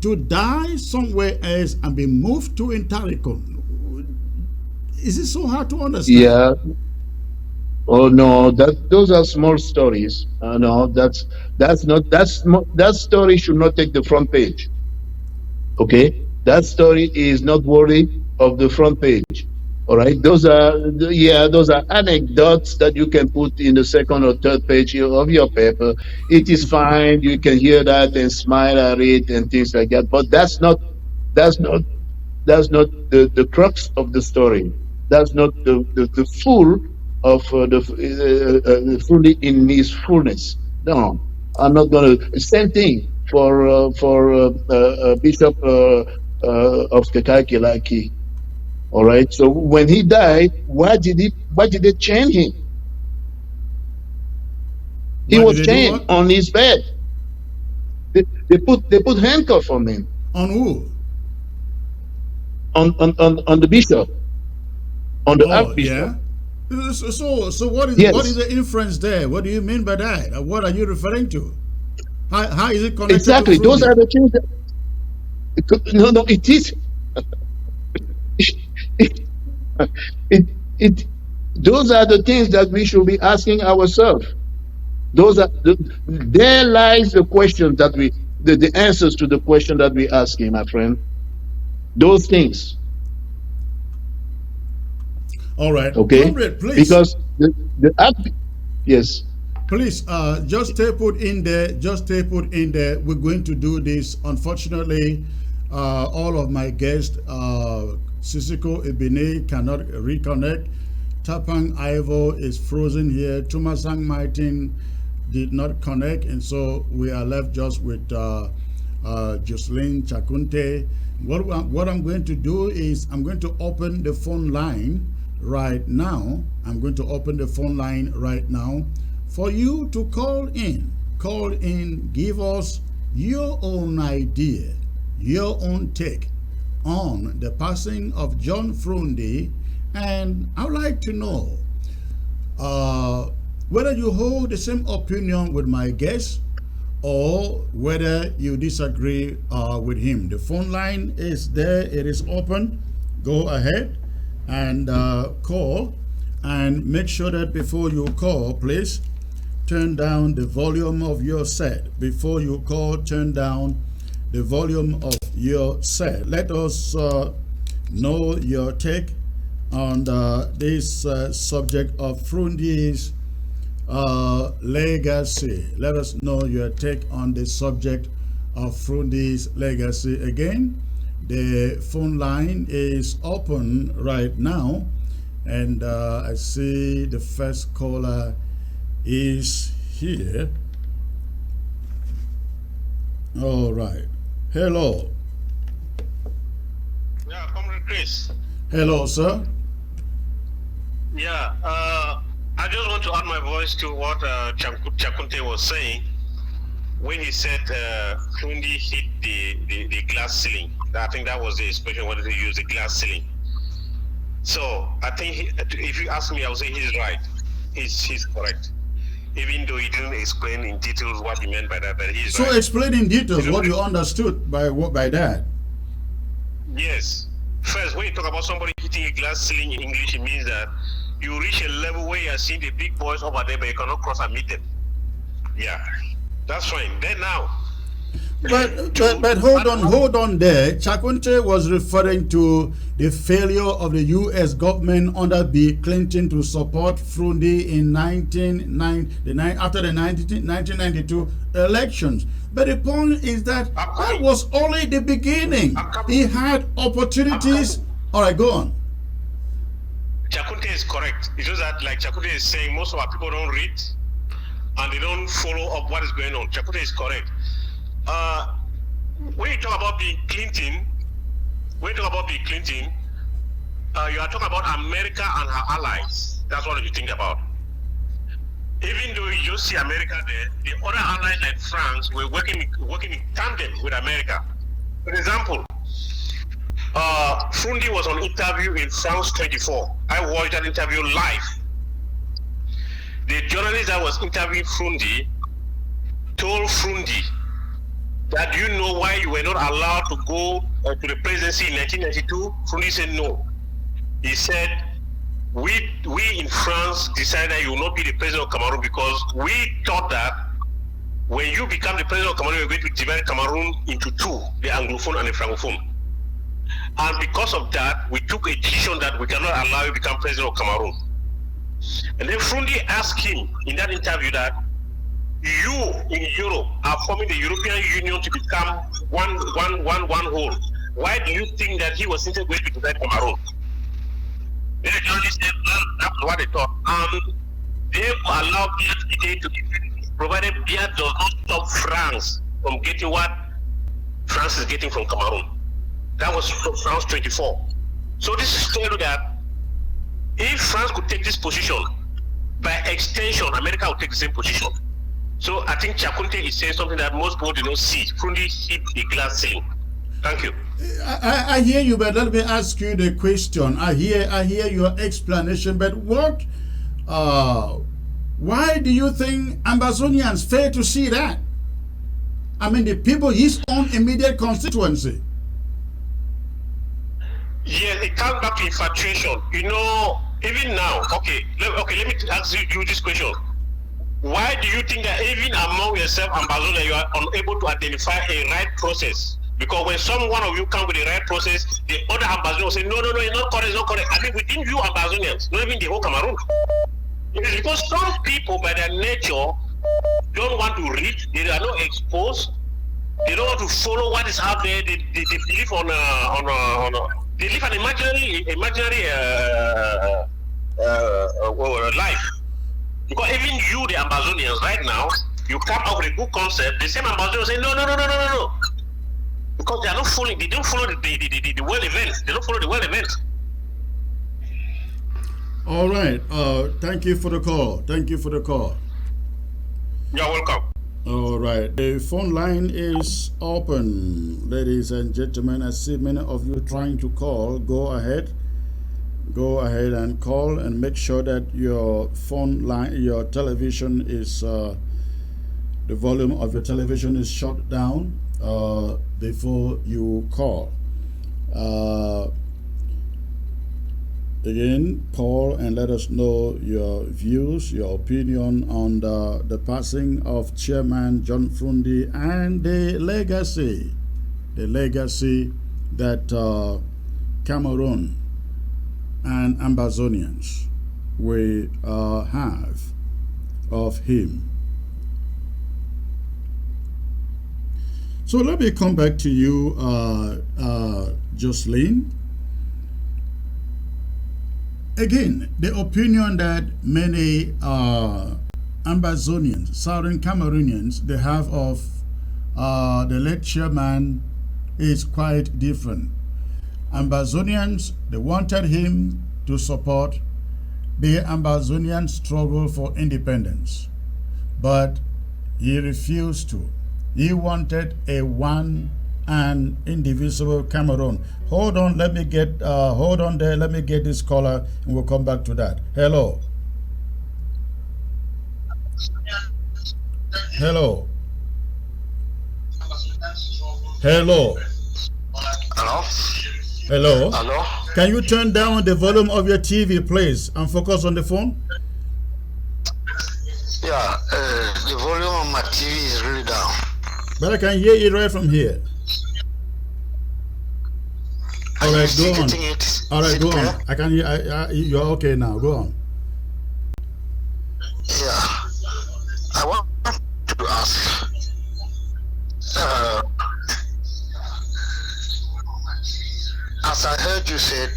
To die somewhere else and be moved to Intaricon. Is it so hard to understand? Yeah. Oh no, those are small stories. No, that story should not take the front page. Okay, that story is not worthy of the front page. All right, those are anecdotes that you can put in the second or third page of your paper. It is fine. You can hear that and smile at it and things like that. But that's not the crux of the story. That's not the full of fully in his fullness. No, I'm not going to. Same thing for Bishop of Kekakilaki. All right. So when he died, why did they chain him? He Why did was they do chained what? on his bed. They put handcuffs on him, On who? on the bishop, on the Oh, archbishop. yeah. So what is Yes, the inference there? What do you mean by that? What are you referring to? How is it connected to exactly. Those are Frundi? the things no, it is. it, it, those are the things that we should be asking ourselves. There lies the questions that the answers to the question that we asking, my friend. Those things, All right, okay? comrade, please. Because yes, Please, just stay put in there. Just stay put in there. We're going to do this. Unfortunately, all of my guests, Sisiko Ebene cannot reconnect. Tapang Ivo is frozen here. Tumasang Martin did not connect, and so we are left just with Jocelyn Chakunte. What I'm going to do is I'm going to open the phone line right now. I'm going to open the phone line right now for you to call in. Call in, give us your own idea, your own take on the passing of John Fru Ndi. And I'd like to know whether you hold the same opinion with my guest or whether you disagree with him. The phone line is there, it is open. Go ahead and call, and make sure that before you call, please turn down the volume of your set. Before you call, turn down the volume of your set. Let us know your take on this subject of Fru Ndi's legacy. Let us know your take on the subject of Fru Ndi's legacy. Again, the phone line is open right now, and I see the first caller is here. All right. Hello. Yeah, Comrade Chris. Hello, sir. Yeah, I just want to add my voice to what Chakunte was saying when he said Fru Ndi hit the glass ceiling. I think that was the expression I wanted to use, the glass ceiling. So I think if you ask me, I would say he's right. He's correct. Even though he didn't explain in details what he meant by that, but he's So right. explain in details what you understood by that. Yes. First, when you talk about somebody hitting a glass ceiling in English, it means that you reach a level where you are seeing the big boys over there, but you cannot cross and meet them. Yeah, that's fine. Then now. But hold on there. Chakunte was referring to the failure of the U.S. government under Bill Clinton to support Fru Ndi in after the 1992 elections. But the point is that that was only the beginning. He had opportunities. All right, go on. Chakunte is correct. It's just that, like Chakunte is saying, most of our people don't read and they don't follow up what is going on. Chakunte is correct. When you talk about Bill Clinton, you are talking about America and her allies. That's what you think about. Even though you just see America there, the other allies like France were working in tandem with America. For example, Fru Ndi was on interview in France 24. I watched that interview live. The journalist that was interviewing Fru Ndi told Fru Ndi that, do you know why you were not allowed to go to the presidency in 1992? Fru Ndi said no. He said, we in France decided that you will not be the president of Cameroon because we thought that when you become the president of Cameroon, you're going to divide Cameroon into two, the Anglophone and the Francophone. And because of that, we took a decision that we cannot allow you to become president of Cameroon. And then Fru Ndi asked him in that interview that, you in Europe are forming the European Union to become one whole. Why do you think that he was simply going to divide Cameroon? Then the journalist said, well, that's what they thought. They allowed PSPJ to defend provided Biya does not stop France from getting what France is getting from Cameroon. That was France 24. So this is telling you that if France could take this position, by extension, America will take the same position. So I think Chakunte is saying something that most people do not see. Fru Ndi hit the glass ceiling. Thank you. I hear you, but let me ask you the question. I hear your explanation, but what? Why do you think Ambazonians fail to see that? I mean, the people, his own immediate constituency. Yes, it comes back to infatuation. You know, even now, okay, let me ask you this question. Why do you think that even among yourself, Ambazonians, you are unable to identify a right process? Because when some one of you come with the right process, the other Ambazonians will say, no, it's not correct, it's not correct. I mean, within you Ambazonians, not even the whole Cameroon. It is because some people, by their nature, don't want to read, they are not exposed, they don't want to follow what is out there, they believe they live an imaginary life. Because even you, the Ambazonians, right now, you come up with a good concept, the same Ambazonians say, no. Because they are not following, they don't follow the world events. They don't follow the world events. All right. Thank you for the call. You're welcome. All right. The phone line is open. Ladies and gentlemen, I see many of you trying to call. Go ahead and call, and make sure that your phone line, your television is, the volume of your television is shut down before you call. Again, call and let us know your views, your opinion on the passing of Chairman John Fru Ndi and the legacy that Cameroon and Ambazonians we have of him. So let me come back to you, Jocelyn. Again, the opinion that many Ambazonians, Southern Cameroonians, they have of the late chairman is quite different. Ambazonians, they wanted him to support the Ambazonian struggle for independence, but he refused to. He wanted a one and indivisible Cameroon. Hold on, let me get let me get this caller and we'll come back to that. Hello. Hello. Can you turn down the volume of your TV, please, and focus on the phone? Yeah, the volume on my TV is really down. But I can hear it right from here. All right, go on. All right, go on. I can hear. You're okay now. Go on. Yeah, I want to ask. As I heard you said,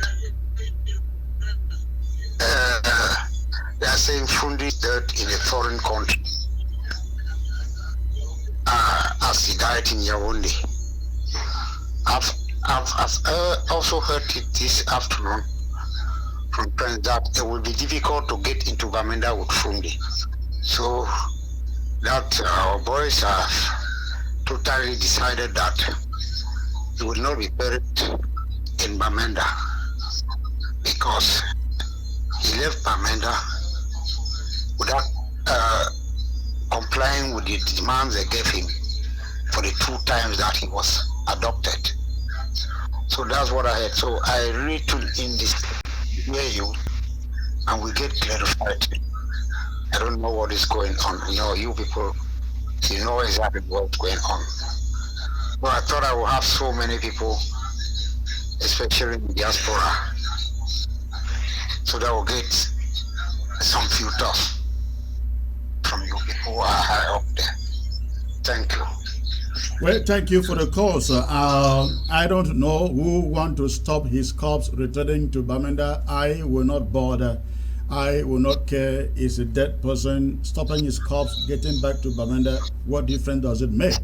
they are saying Fru Ndi is dead in a foreign country, as he died in Yaoundé. I've also heard it this afternoon from friends that it will be difficult to get into Bamenda with Fru Ndi. So that our boys have totally decided that he will not be buried in Bamenda because he left Bamenda without complying with the demands they gave him for the 2 times that he was adopted. So that's what I heard. So I really tune in this to hear you and we get clarified. I don't know what is going on. You know, you people, you know exactly what's going on. But I thought I would have so many people, especially in the diaspora, so that we'll get some filters from you people who are high up there. Thank you. Well, thank you for the call, sir. I don't know who want to stop his corpse returning to Bamenda. I will not bother. I will not care. Is a dead person stopping his corpse, getting back to Bamenda. What difference does it make?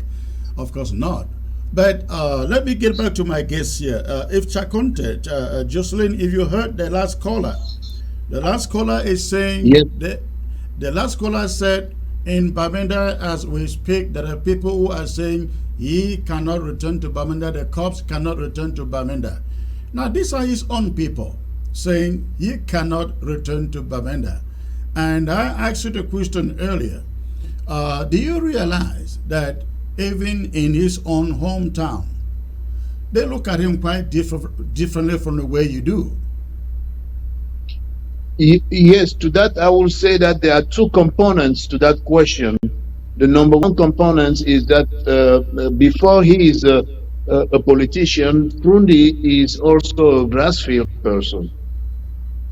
Of course not. But let me get back to my guest here. If Chakonte, Jocelyn, if you heard the last caller is saying Yes. the last caller said in Bamenda as we speak, there are people who are saying he cannot return to Bamenda, the cops cannot return to Bamenda. Now these are his own people saying he cannot return to Bamenda. And I asked you the question earlier. Do you realize that even in his own hometown, they look at him quite differently from the way you do? Yes, to that I will say that there are two components to that question. The number one component is that before he is a politician, Fru Ndi is also a grassfield person.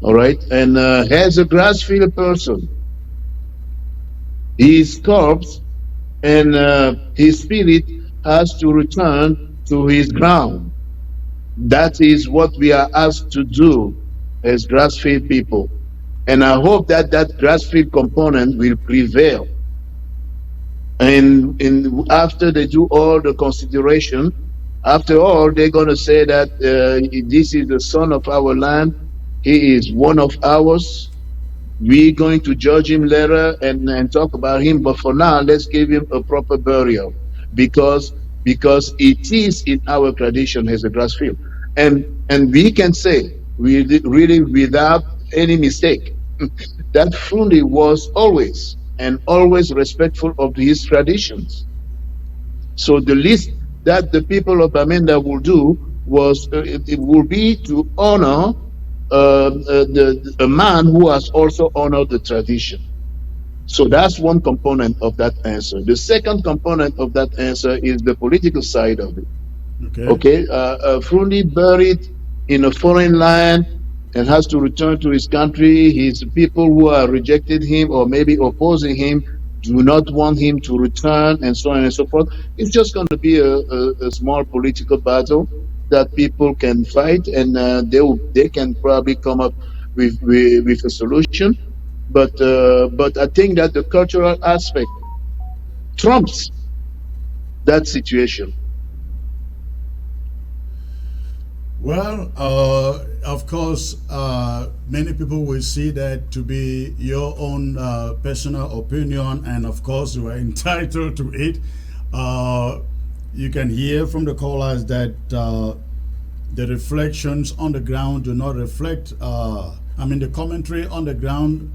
All right, and as a grassfield person, his corpse and his spirit has to return to his ground. That is what we are asked to do as grassfield people. And I hope that that grassfield component will prevail. And after they do all the consideration, after all, they're going to say that this is the son of our land. He is one of ours. We're going to judge him later and talk about him. But for now, let's give him a proper burial because it is in our tradition as a grassfield. And we can say really without any mistake that Fru Ndi was always respectful of his traditions. So the least that the people of Bamenda will do was it will be to honor a man who has also honored the tradition. So that's one component of that answer. The second component of that answer is the political side of it. Okay, Fru Ndi buried in a foreign land and has to return to his country. His people who are rejected him or maybe opposing him do not want him to return, and so on and so forth. It's just going to be a small political battle that people can fight, and they can probably come up with a solution. But I think that the cultural aspect trumps that situation. Well, of course, many people will see that to be your own personal opinion, and of course, you are entitled to it. You can hear from the callers that the reflections on the ground do not reflect, the commentary on the ground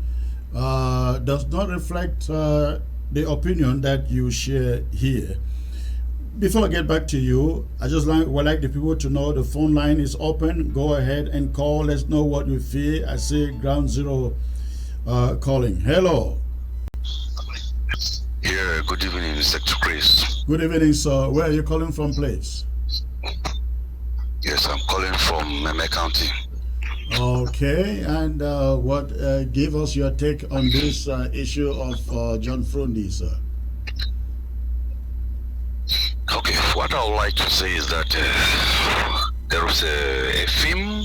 does not reflect the opinion that you share here. Before I get back to you, I just would like the people to know the phone line is open. Go ahead and call. Let's know what you feel. I see Ground Zero calling. Hello. Yeah, good evening, Sector Chris. Good evening, sir. Where are you calling from, please? Yes, I'm calling from Meme County. Okay, and give us your take on this issue of John Fru Ndi, sir. Okay, what I would like to say is that there is a film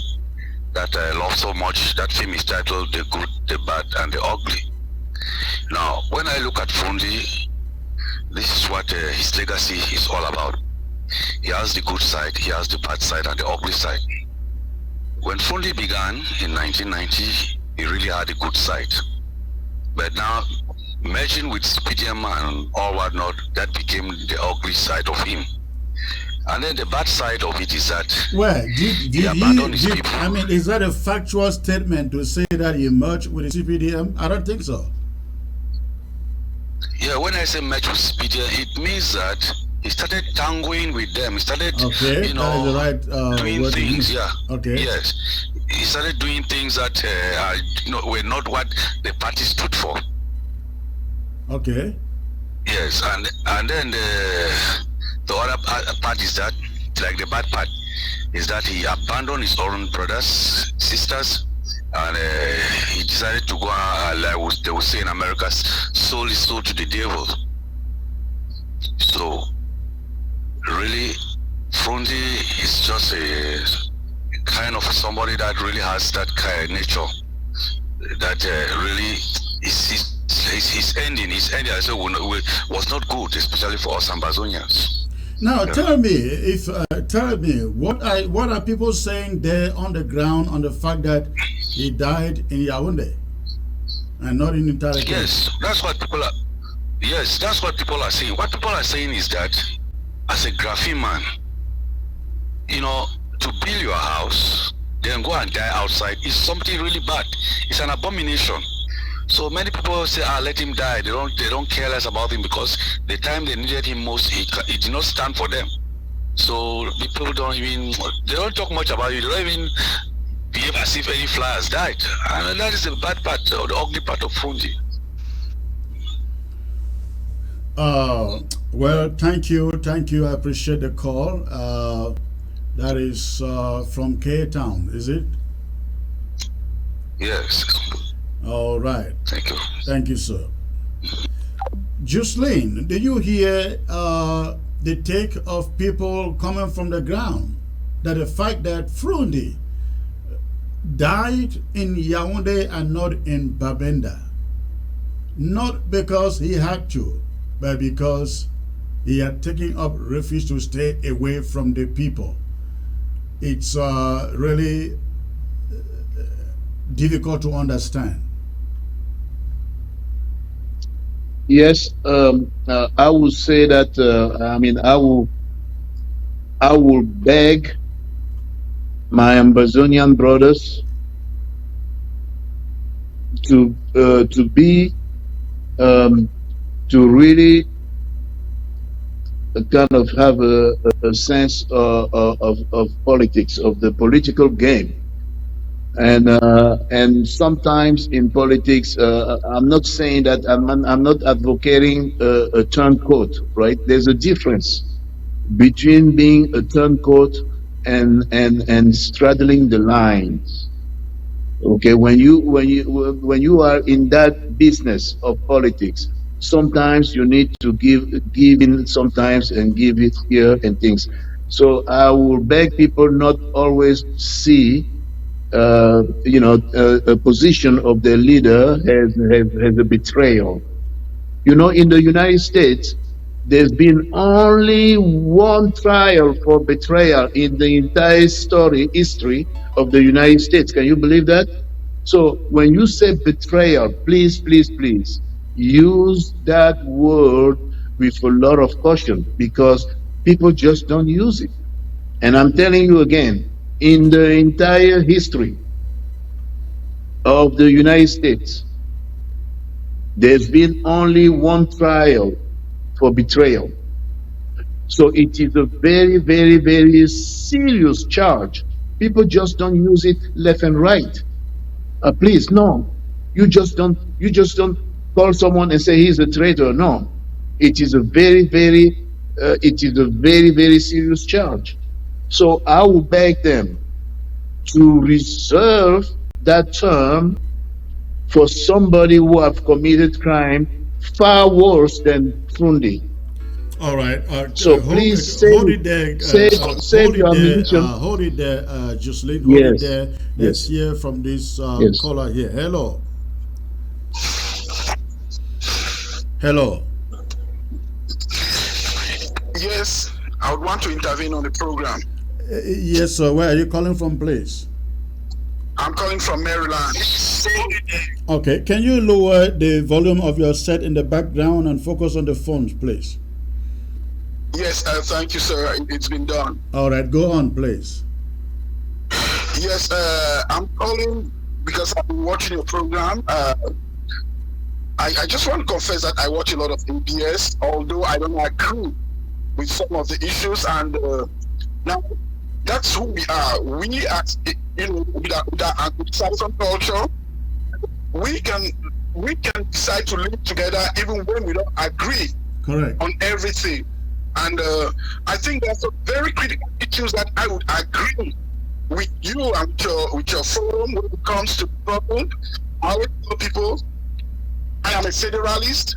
that I love so much. That film is titled The Good, the Bad, and the Ugly. Now, when I look at Fru Ndi, this is what his legacy is all about. He has the good side, he has the bad side, and the ugly side. When Fru Ndi began in 1990, he really had a good side. But now, merging with PDM and all whatnot, that became the ugly side of him. And then the bad side of it is that he abandoned his people. I mean, is that a factual statement to say that he merged with the CPDM? I don't think so. Yeah, when I say merge with CPDM, it means that he started tangoing with them. He started, doing things. Yeah. Okay. Yes. He started doing things that were not what the party stood for. Okay. Yes, and then the other part is that, like the bad part, is that he abandoned his own brothers, sisters, and he decided to go, like they would say in America, sold his soul to the devil. So, really, Fru Ndi is just a kind of somebody that really has that kind of nature. that really his ending, I said, was not good, especially for us Ambazonians. Now, tell me, what are people saying there on the ground on the fact that he died in Yaoundé and not in Italy? Yes, that's what people are. Yes, that's what people are saying. What people are saying is that, as a graphene man, you know, to build your house, then go and die outside is something really bad. It's an abomination. So many people say, let him die. They don't care less about him, because the time they needed him most, he did not stand for them. So people they don't talk much about it. They don't even behave as if any fly has died. And that is the bad part, or the ugly part of Fru Ndi. Well, thank you. I appreciate the call. That is from Cape Town, is it? Yes. All right. Thank you, sir. Jocelyn, did you hear the take of people coming from the ground that the fact that Fru Ndi died in Yaoundé and not in Babenda, not because he had to, but because he had taken up refuge to stay away from the people? It's really difficult to understand. Yes, I would say that. I will beg my Ambazonian brothers to really kind of have a sense of politics, of the political game. And sometimes in politics, I'm not saying that I'm not advocating a turncoat, right? There's a difference between being a turncoat and straddling the lines. Okay, when you are in that business of politics, sometimes you need to give in sometimes and give it here and things. So I will beg people not always see a position of the leader as a betrayal. You know, in the United States, there's been only one trial for betrayal in the entire history of the United States. Can you believe that? So when you say betrayal, please use that word with a lot of caution, because people just don't use it. And I'm telling you again, in the entire history of the United States, there's been only one trial for betrayal. So it is a very, very, very serious charge. People just don't use it left and right. Please, no. You just don't call someone and say he's a traitor. No. It is a very, very serious charge. So I will beg them to reserve that term for somebody who have committed crime far worse than Fru Ndi. All right. So please hold it there. Hold it there, Jocelyn. Hold yes. it there. Let's hear from this caller here. Hello. Hello. Yes, I would want to intervene on the program. Yes, sir. Where are you calling from, please? I'm calling from Maryland. Okay. Can you lower the volume of your set in the background and focus on the phones, please? Yes, thank you, sir. It's been done. All right. Go on, please. Yes, I'm calling because I've been watching your program. I just want to confess that I watch a lot of ABS, although I don't agree with some of the issues. And now, that's who we are. We, as with our Anglo-Saxon culture, we can decide to live together even when we don't agree on everything. And I think that's a very critical issues that I would agree with you and with your forum when it comes to problem. I always tell people I am a federalist,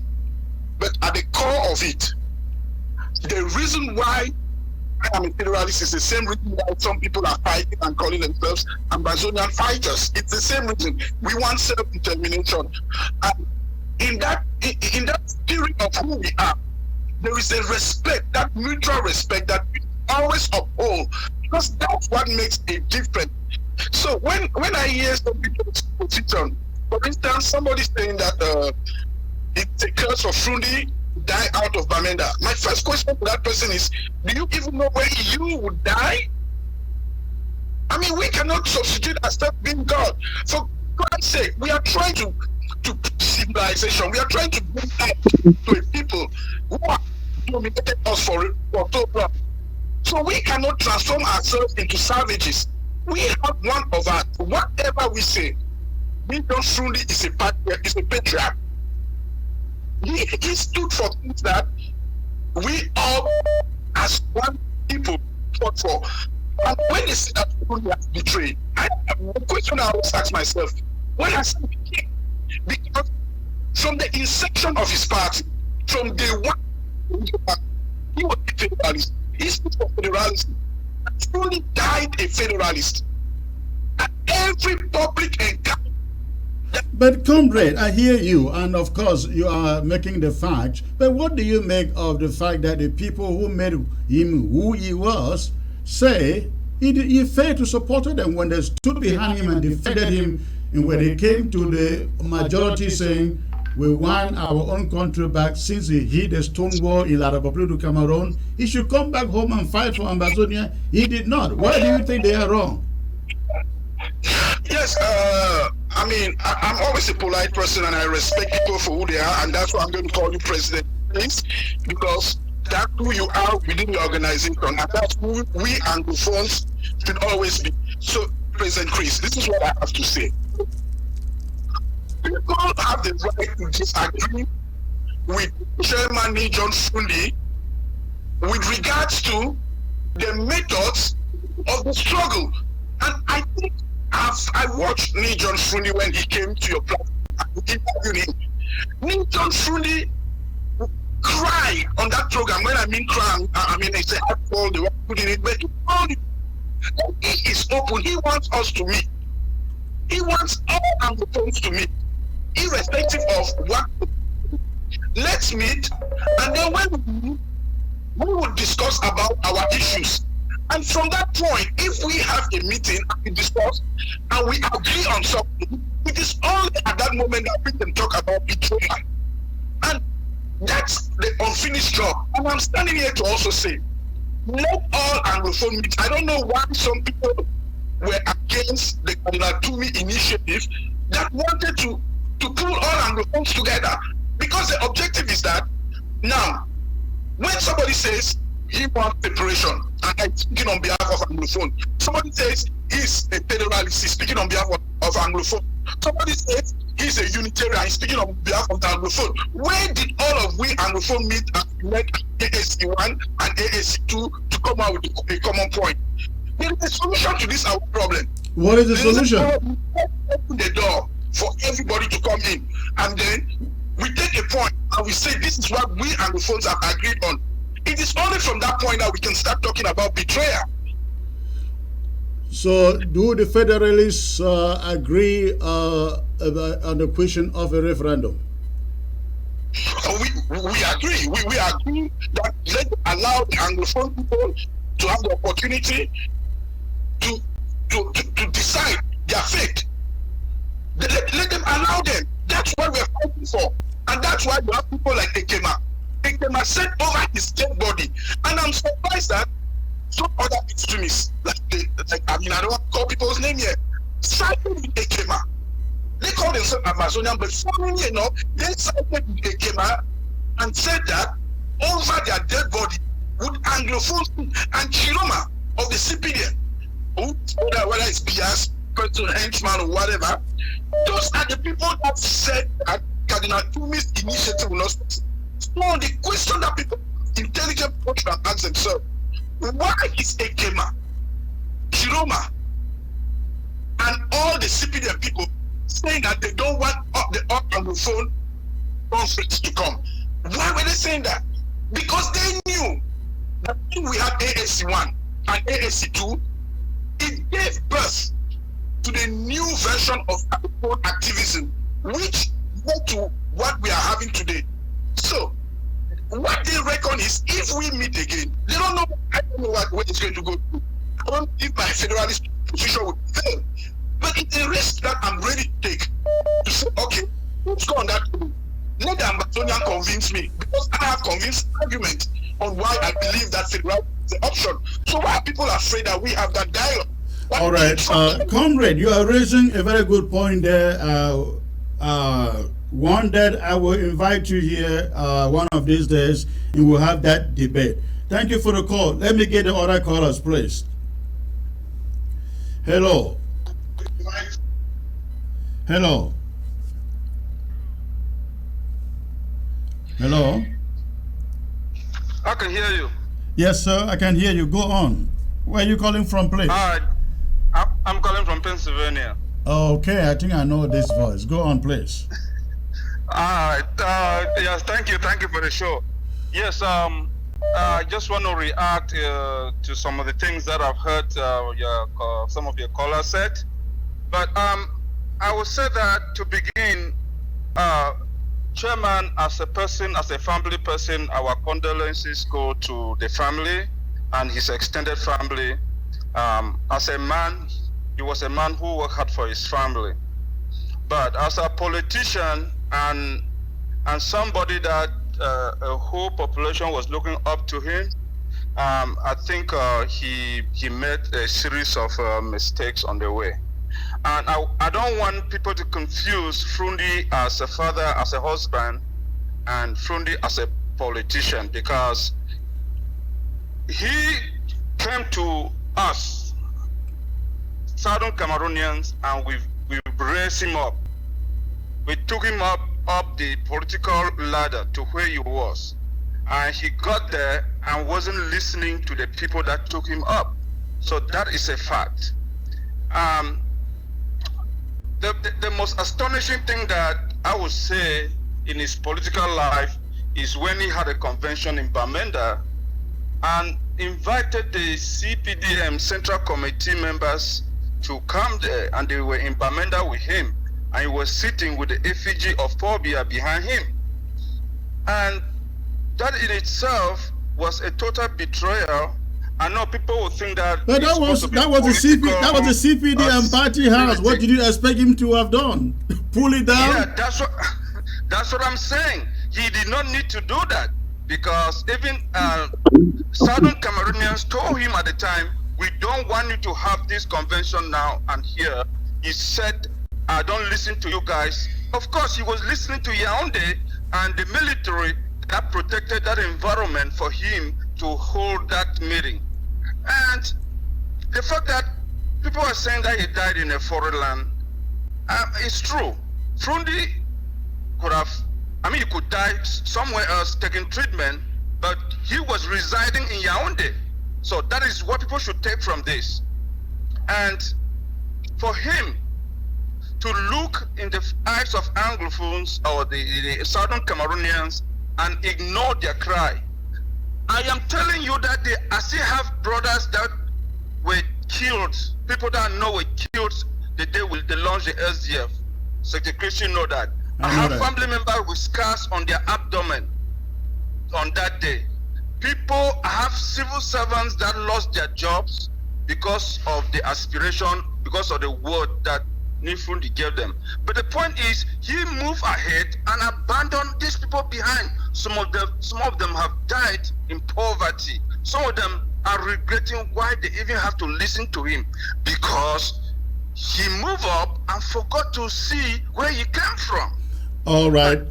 but at the core of it, the reason why I I'm a federalist is the same reason why some people are fighting and calling themselves Amazonian fighters. It's the same reason. We want self-determination. And in that spirit of who we are, there is a respect, that mutual respect that we always uphold, because that's what makes a difference. So when I hear some people's position, for instance, somebody saying that it's a curse of Fru Ndi die out of Bamenda. My first question to that person is, do you even know where you would die? I mean, we cannot substitute ourselves being God. For God's sake, we are trying to civilization. We are trying to bring out to a people who are dominated us for so long. So we cannot transform ourselves into savages. We have one of us. Whatever we say, John Fru Ndi is a patriarch. He stood for things that we all, as one people, fought for. And when they say that Fru Ndi has betrayed, the question I always ask myself, when I say betrayed, because from the inception of his party, from day one, he was a federalist. He stood for federalism. Fru Ndi died a federalist. At every public encounter. But comrade, I hear you, and of course you are making the fact, but what do you make of the fact that the people who made him who he was say he failed to support them when they stood behind him and defended him, and when they came to the majority saying we want our own country back, since he hit a stone wall in La Republique du Cameroon, he should come back home and fight for Amazonia. He did not. Why do you think they are wrong? Yes, I mean, I'm always a polite person and I respect people for who they are, and that's why I'm going to call you President, because that's who you are within the organization, and that's who we Anglophones should always be. So, President Chris, this is what I have to say. People have the right to disagree with Chairman John Fru Ndi with regards to the methods of the struggle. And I think I watched John Fru Ndi when he came to your platform and interviewed him. John Fru Ndi cried on that program. When I mean cry, I mean it's a hard they were putting it, but he is open. He wants us to meet. He wants all Anglophones to meet, irrespective of what. Let's meet, and then when we meet, we will discuss about our issues. And from that point, if we have a meeting and we discuss and we agree on something, it is only at that moment that we can talk about betrayal. And that's the unfinished job. And I'm standing here to also say, let all Anglophone meet. I don't know why some people were against the Cardinal Tumi initiative that wanted to pull all Anglophones together. Because the objective is that, now, when somebody says he wants separation, and I'm speaking on behalf of Anglophone, somebody says he's a federalist, he's speaking on behalf of Anglophone. Somebody says he's a Unitarian, he's speaking on behalf of the Anglophone. Where did all of we Anglophone meet and make AAC1 and AAC2 to come out with a common point? There is a solution to this our problem. What is the solution? Open the door for everybody to come in, and then we take a point and we say this is what we Anglophones have agreed on. It is only from that point that we can start talking about betrayal. So, do the Federalists agree on the question of a referendum? We agree. We agree that let's allow the Anglophone people to have the opportunity to decide their fate. Let them allow them. That's what we're fighting for. And that's why you have people like Ekema. Ekema sent over his dead body. And I'm surprised that some other extremists, I don't want to call people's name here, sided with Ekema. They call themselves Amazonian, but funnily enough, they sided with Ekema and said that over their dead body would Anglophones and Chiroma of the CPDM, whether it's Bias, Personal Henchman, or whatever, those are the people that said that Cardinal Tumi's initiative will not succeed. So the question that people, intelligent people should ask themselves, why is Ekema, Chiroma, and all the CPDM people saying that they don't want the Anglophone conference to come? Why were they saying that? Because they knew that when we had AAC1 and AAC2, it gave birth to the new version of activism, which led to what we are having today. So, what they reckon is if we meet again, they don't know, I don't know where it's going to go to. I don't know if my federalist position will fail. But it's a risk that I'm ready to take. To say, okay, let's go on that. Let the Amazonian convince me, because I have convinced argument on why I believe that federal is the option. So why are people afraid that we have that dialogue? All right, comrade, you are raising a very good point there. One that I will invite you here one of these days, and we'll have that debate. Thank you for the call. Let me get the other callers, please. Hello. Hello. Hello. I can hear you. Yes, sir, I can hear you. Go on. Where are you calling from, please? I'm calling from Pennsylvania. Okay, I think I know this voice. Go on, please. Yes, thank you for the show. Yes, I just want to react to some of the things that I've heard some of your callers said. But I would say that to begin, Chairman, as a person, as a family person, our condolences go to the family and his extended family. As a man, he was a man who worked hard for his family. But as a politician and somebody that a whole population was looking up to him, I think he made a series of mistakes on the way. And I don't want people to confuse Fru Ndi as a father, as a husband, and Fru Ndi as a politician, because he came to us, Southern Cameroonians, and we've raised him up. We took him up the political ladder to where he was. And he got there and wasn't listening to the people that took him up. So that is a fact. The most astonishing thing that I would say in his political life is when he had a convention in Bamenda and invited the CPDM Central Committee members to come there, and they were in Bamenda with him, and he was sitting with the effigy of Pobia behind him. And that in itself was a total betrayal. I know people would think that. But that was the CPD and party house. What did you expect him to have done? Pull it down? Yeah, that's what I'm saying. He did not need to do that, because even Southern Cameroonians told him at the time, we don't want you to have this convention now and here. He said, I don't listen to you guys. Of course, he was listening to Yaoundé and the military that protected that environment for him to hold that meeting. And the fact that people are saying that he died in a foreign land, it's true. Fru Ndi could have, he could die somewhere else taking treatment, but he was residing in Yaoundé. So that is what people should take from this. And for him to look in the eyes of Anglophones or the Southern Cameroonians and ignore their cry. I am telling you that I still have brothers that were killed, people that I know were killed the day they launched the SDF. Secretary Christian know that. I have family members with scars on their abdomen on that day. I have civil servants that lost their jobs because of the aspiration, because of the word that Fru Ndi gave them. But the point is, he moved ahead and abandoned these people behind. Some of them have died in poverty. Some of them are regretting why they even have to listen to him, because he moved up and forgot to see where he came from. All right.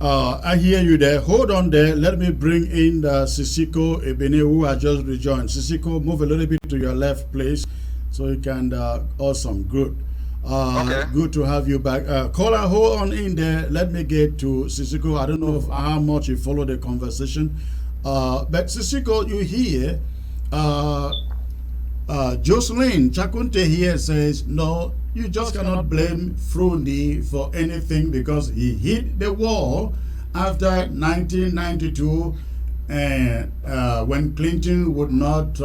I hear you there. Hold on there. Let me bring in Sisiko Ebene, who has just rejoined. Sisiko, move a little bit to your left, please, so you can. Awesome, good. Okay. Good to have you back. Caller, hold on in there. Let me get to Sisiko. I don't know how much you follow the conversation, but Sisiko, you hear Jocelyn Chakunte here says, no, you just cannot blame Fru Ndi for anything, because he hit the wall after 1992 and when Clinton would not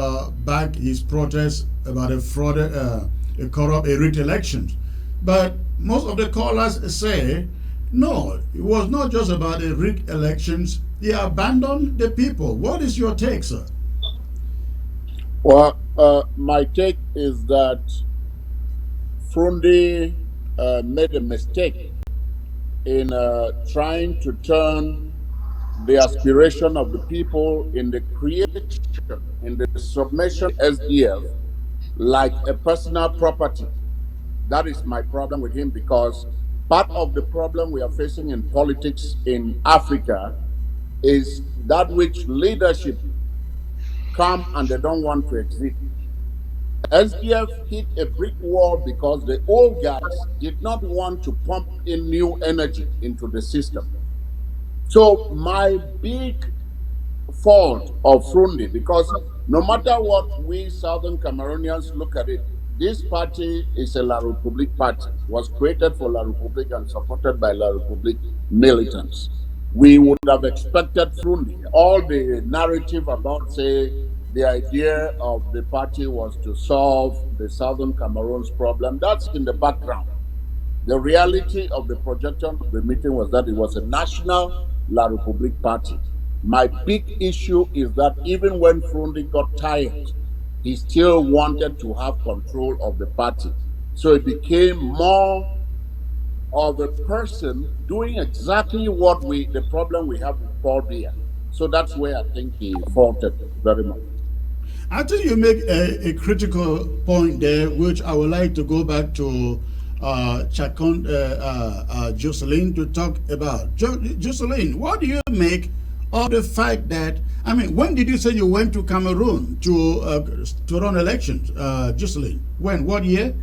back his protest about a fraud, a rigged elections. But most of the callers say, no, it was not just about the rigged elections. He abandoned the people. What is your take, sir? Well, my take is that Fru Ndi made a mistake in trying to turn the aspiration of the people in the creation, in the submission of SDF, like a personal property. That is my problem with him, because part of the problem we are facing in politics in Africa is that which leadership come and they don't want to exit. SDF hit a brick wall because the old guys did not want to pump in new energy into the system. So my big fault of Fru Ndi, because no matter what we Southern Cameroonians look at it, this party is a La République party, was created for La République and supported by La République militants. We would have expected Fru Ndi, all the narrative about, say, the idea of the party was to solve the Southern Cameroon's problem, that's in the background. The reality of the projection of the meeting was that it was a national La République party. My big issue is that even when Fru Ndi got tired, he still wanted to have control of the party. So it became more of a person doing exactly what the problem we have with Paul Biya. So that's where I think he faulted very much. I think you make a critical point there, which I would like to go back to Jocelyn to talk about. Jocelyn, what do you make of the fact that, I mean, when did you say you went to Cameroon to run elections, Jocelyn? When? What year?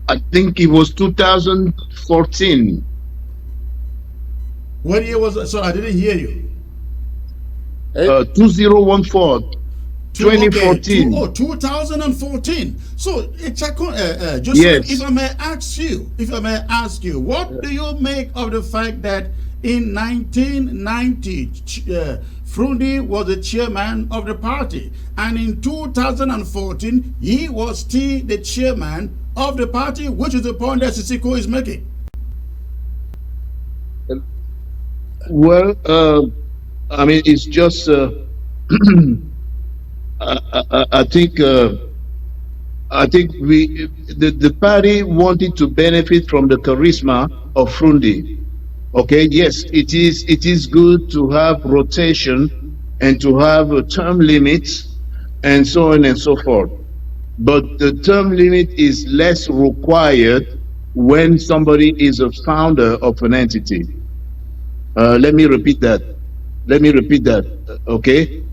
I think it was 2014. What year was it? So I didn't hear you. 2014. 2014. Okay. 2014. So, Jocelyn, yes. if I may ask you, what do you make of the fact that in 1990, Fru Ndi was the chairman of the party, and in 2014, he was still the chairman of the party, which is the point that Sisiko is making? Well, I mean, it's just, I think the party wanted to benefit from the charisma of Fru Ndi. Okay, yes, it is good to have rotation and to have term limits and so on and so forth. But the term limit is less required when somebody is a founder of an entity. Let me repeat that. Okay?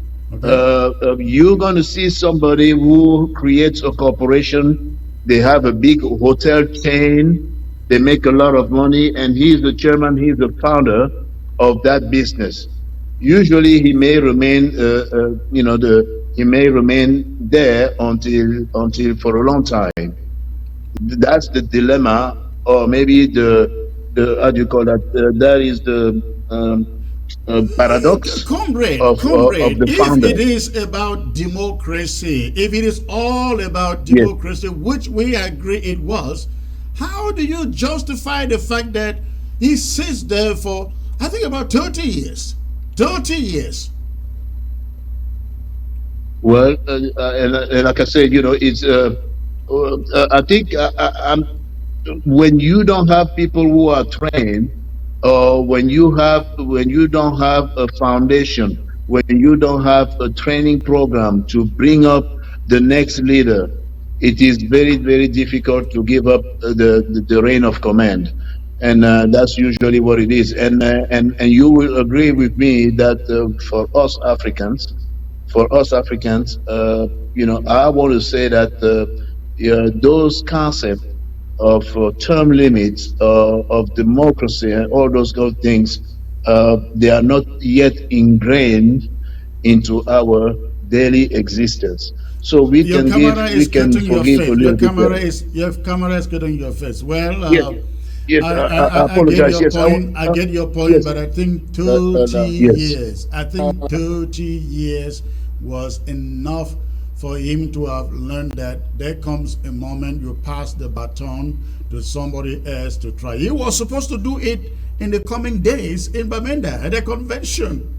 You're going to see somebody who creates a corporation. They have a big hotel chain. They make a lot of money, and he's the chairman, he's the founder of that business. Usually, he may remain, he may remain there until for a long time. That's the dilemma, or maybe the how do you call that? That is the paradox comrade, of the founder. If it is about democracy, if it is all about democracy, yes, which we agree it was, how do you justify the fact that he sits there for, I think, about 30 years? 30 years. Well, and like I said, it's. I think when you don't have people who are trained, or when you don't have a foundation, when you don't have a training program to bring up the next leader, it is very, very difficult to give up the reign of command, and that's usually what it is. And you will agree with me that for us Africans, I want to say that those concepts of term limits, of democracy, and all those good things, they are not yet ingrained into our daily existence. So we your can camera give, we can forgive a little bit. Your camera is getting your face. Well, yes. Yes, I I get apologize. your Yes, point. I get your point, yes, but I think 30 yes. years. I think 30 years was enough for him to have learned that there comes a moment you pass the baton to somebody else to try. He was supposed to do it in the coming days in Bamenda at a convention.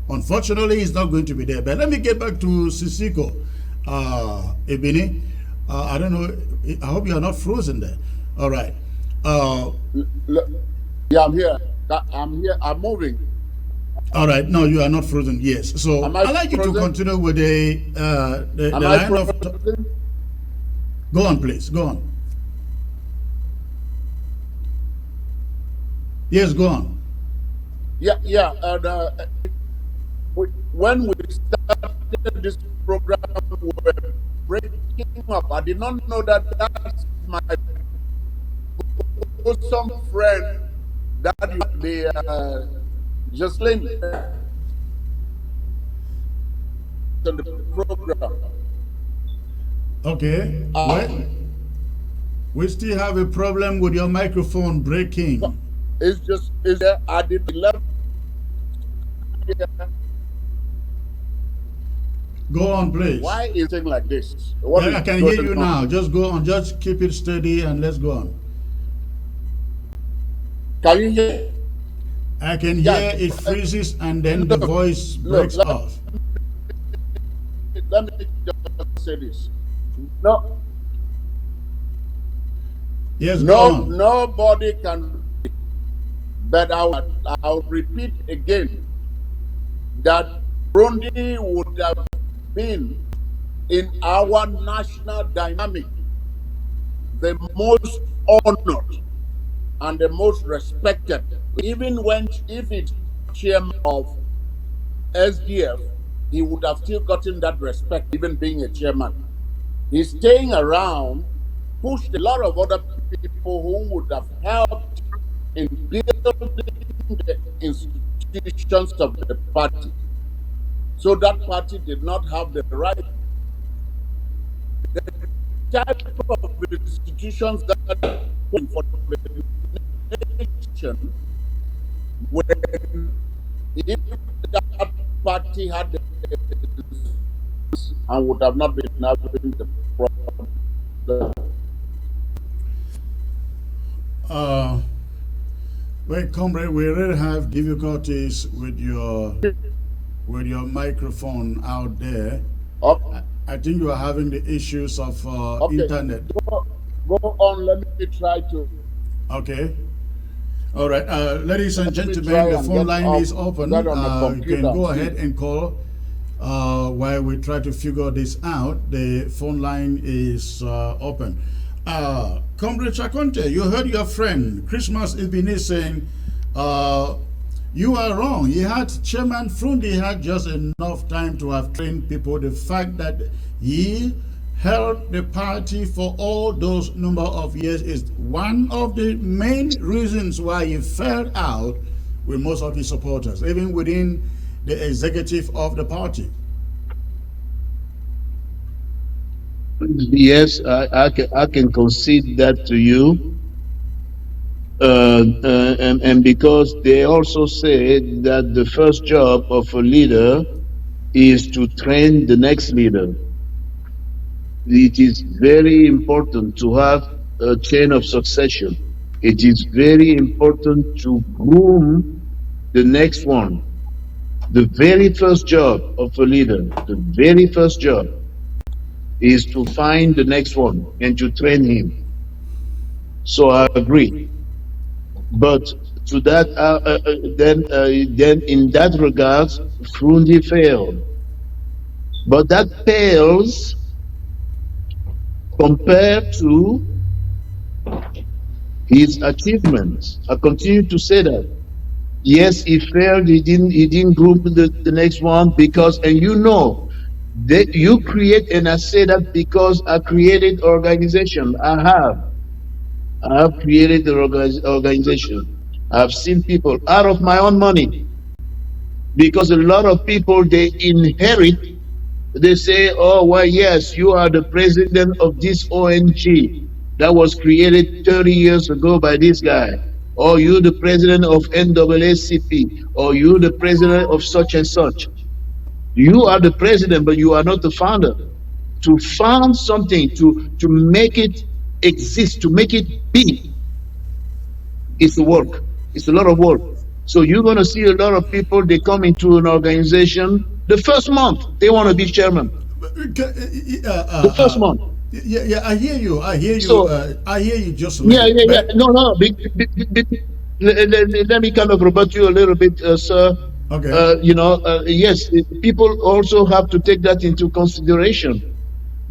Unfortunately, he's not going to be there. But let me get back to Sisiko, Ebini. I don't know. I hope you are not frozen there. All right. Yeah, I'm here. I'm here. I'm moving. All right. No, you are not frozen. Yes. So I'd like you to continue with the line of. Go on, please. Go on. Yes, go on. Yeah. When we started this program, we were breaking up. I did not know that that's my bosom friend, that you the Jocelyn on the program. Okay. We still have a problem with your microphone breaking. Is there? I did 11. Go on, please. Why is it like this? I can hear you now. Just go on. Just keep it steady and let's go on. Can you hear? I can hear it freezes and then the voice breaks off. Let me just say this. No. Yes, go on. Nobody can. But I'll repeat again that Burundi would have been in our national dynamic the most honored and the most respected, even if it's chairman of SDF, he would have still gotten that respect, even being a chairman. He's staying around, pushed a lot of other people who would have helped in building the institutions of the party. So that party did not have the right, the type of institutions that for the nation, when if that party had the, and would have not been having the problem. Wait, comrade, we really have difficulties with your microphone out there. Okay. I think you are having the issues of internet. Go on, let me try to. Okay. All right. Ladies and gentlemen, the phone line is open. You can go ahead and call while we try to figure this out. The phone line is open. Comrade Chakonte, you heard your friend Christmas Ibini saying, you are wrong. Chairman Fru Ndi had just enough time to have trained people. The fact that he held the party for all those number of years is one of the main reasons why he fell out with most of his supporters, even within the executive of the party. Yes, I can concede that to you. And because they also say that the first job of a leader is to train the next leader. It is very important to have a chain of succession. It is very important to groom the next one. The very first job of a leader, the very first job, is to find the next one and to train him. So I agree. But to that, then in that regard, Fru Ndi failed. But that pales compared to his achievements. I continue to say that. Yes, he failed. He didn't group the next one because, and you know, that you create, and I say that because I created organization. I have created the organization. I've seen people out of my own money, because a lot of people, they inherit. They say, oh, well, yes, you are the president of this ONG. that was created 30 years ago by this guy, or you the president of NAACP, or you the president of such and such. You are the president, but you are not the founder. To found something, to make it exist, to make it be, it's work. It's a lot of work. So you're going to see a lot of people, they come into an organization, the first month, they want to be chairman. The first month. Yeah, I hear you. I hear you. So, I hear you just. Yeah. No. Let me kind of rebut you a little bit, sir. Okay. Yes, people also have to take that into consideration.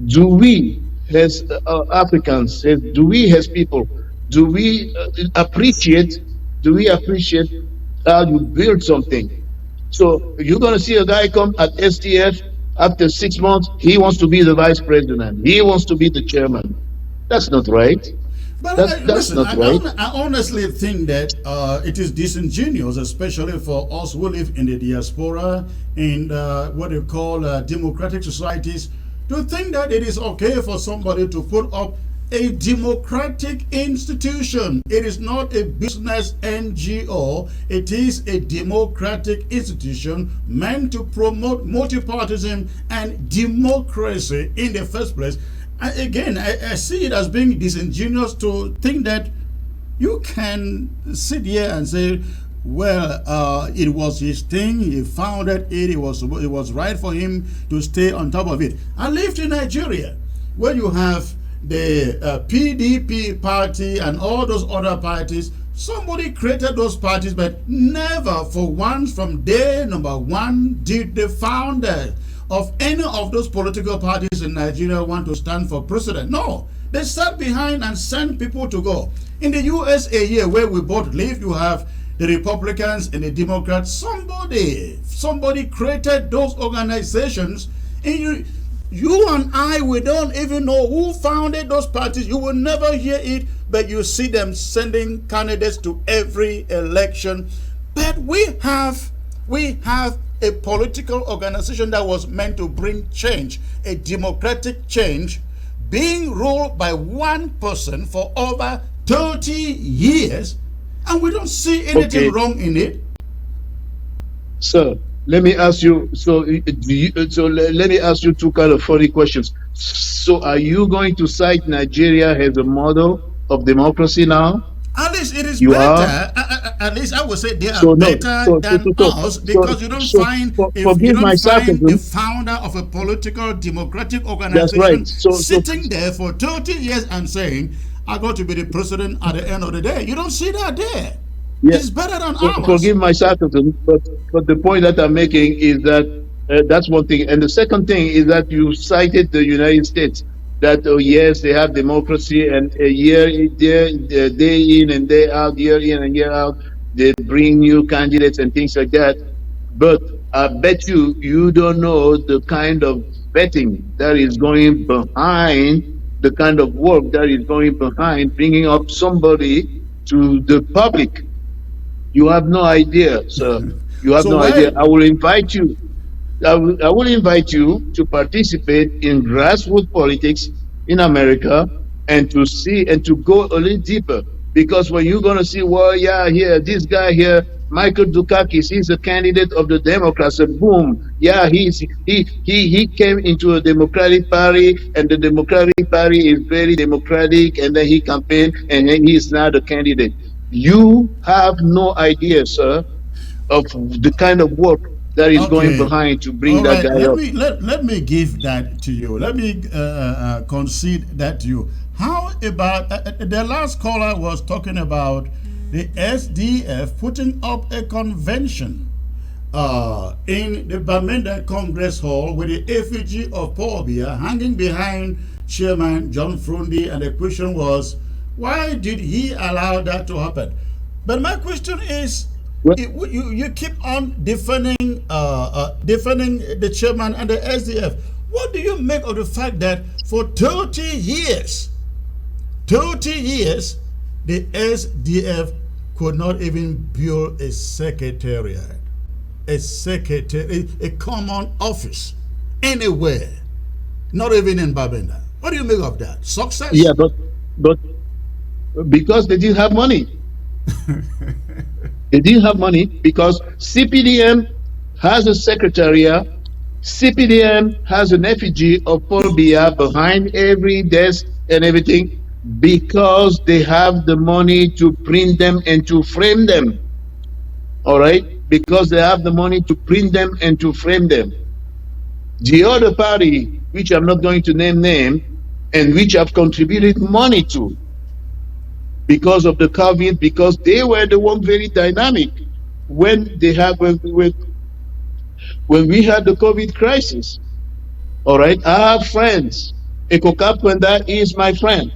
Do we, as Africans, do we as people, do we appreciate how you build something? So you're going to see a guy come at STF after 6 months, he wants to be the vice president, he wants to be the chairman. That's not right. But that's listen, not right. I honestly think that it is disingenuous, especially for us who live in the diaspora and what they call democratic societies, to think that it is okay for somebody to put up a democratic institution. It is not a business NGO. It is a democratic institution meant to promote multipartism and democracy in the first place. Again, I see it as being disingenuous to think that you can sit here and say, well, it was his thing, he founded it, it was right for him to stay on top of it. I lived in Nigeria, where you have the PDP party and all those other parties. Somebody created those parties, but never for once from day number one did the founder of any of those political parties in Nigeria want to stand for president. No, they sat behind and sent people to go. In the USA here, where we both live, you have the Republicans and the Democrats. Somebody created those organizations, and you and I, we don't even know who founded those parties. You will never hear it, but you see them sending candidates to every election. But we have a political organization that was meant to bring change, a democratic change, being ruled by one person for over 30 years, and we don't see anything wrong in it. Sir, let me ask you. Let me ask you two kind of funny questions. So, are you going to cite Nigeria as a model of democracy now? At least it is better. At least I would say they are better than us, because you don't find the founder of a political democratic organization sitting there for 30 years and saying, "I got to be the president at the end of the day." You don't see that there. Yes. It's better than ours. Forgive my sarcasm, but the point that I'm making is that that's one thing, and the second thing is that you cited the United States. That yes, they have democracy, and day in and day out, year in and year out, they bring new candidates and things like that. But I bet you don't know the kind of vetting that is going behind, the kind of work that is going behind bringing up somebody to the public. You have no idea, sir. You have no idea. I will invite you. I will invite you to participate in grassroots politics in America, and to see and to go a little deeper. Because when you're going to see, well, yeah, here, this guy here, Michael Dukakis, he's a candidate of the Democrats, and boom, yeah, he came into a Democratic Party, and the Democratic Party is very democratic, and then he campaigned, and then he is now the candidate. You have no idea, sir, of the kind of work that is going behind to bring that guy up. Let me give that to you. Let me concede that to you. How about the last caller was talking about the SDF putting up a convention in the Bamenda Congress Hall with the effigy of Paul Biya hanging behind Chairman John Fru Ndi, and the question was, why did he allow that to happen? But my question is, you keep on defending the chairman and the SDF. What do you make of the fact that for 30 years, the SDF could not even build a secretariat, a common office anywhere, not even in Babenda? What do you make of that? Success? Yeah, but But because they didn't have money. They didn't have money because CPDM has a secretariat. CPDM has an effigy of Paul Biya behind every desk and everything because they have the money to print them and to frame them. All right? Because they have the money to print them and to frame them. The other party, which I'm not going to name, and which have contributed money to because of the COVID, because they were the one very dynamic when they had when we had the COVID crisis. All right, I have friends. Ekokapwenda is my friend.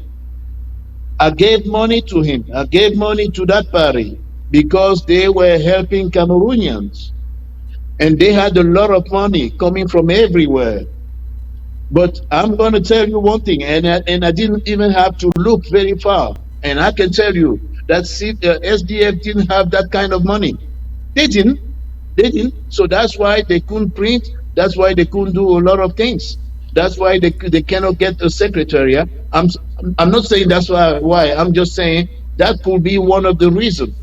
I gave money to him. I gave money to that party because they were helping Cameroonians. And they had a lot of money coming from everywhere. But I'm going to tell you one thing, and I didn't even have to look very far. And I can tell you that SDF didn't have that kind of money. They didn't. They didn't. So that's why they couldn't print. That's why they couldn't do a lot of things. That's why they cannot get a secretariat. I'm not saying that's why. I'm just saying that could be one of the reasons.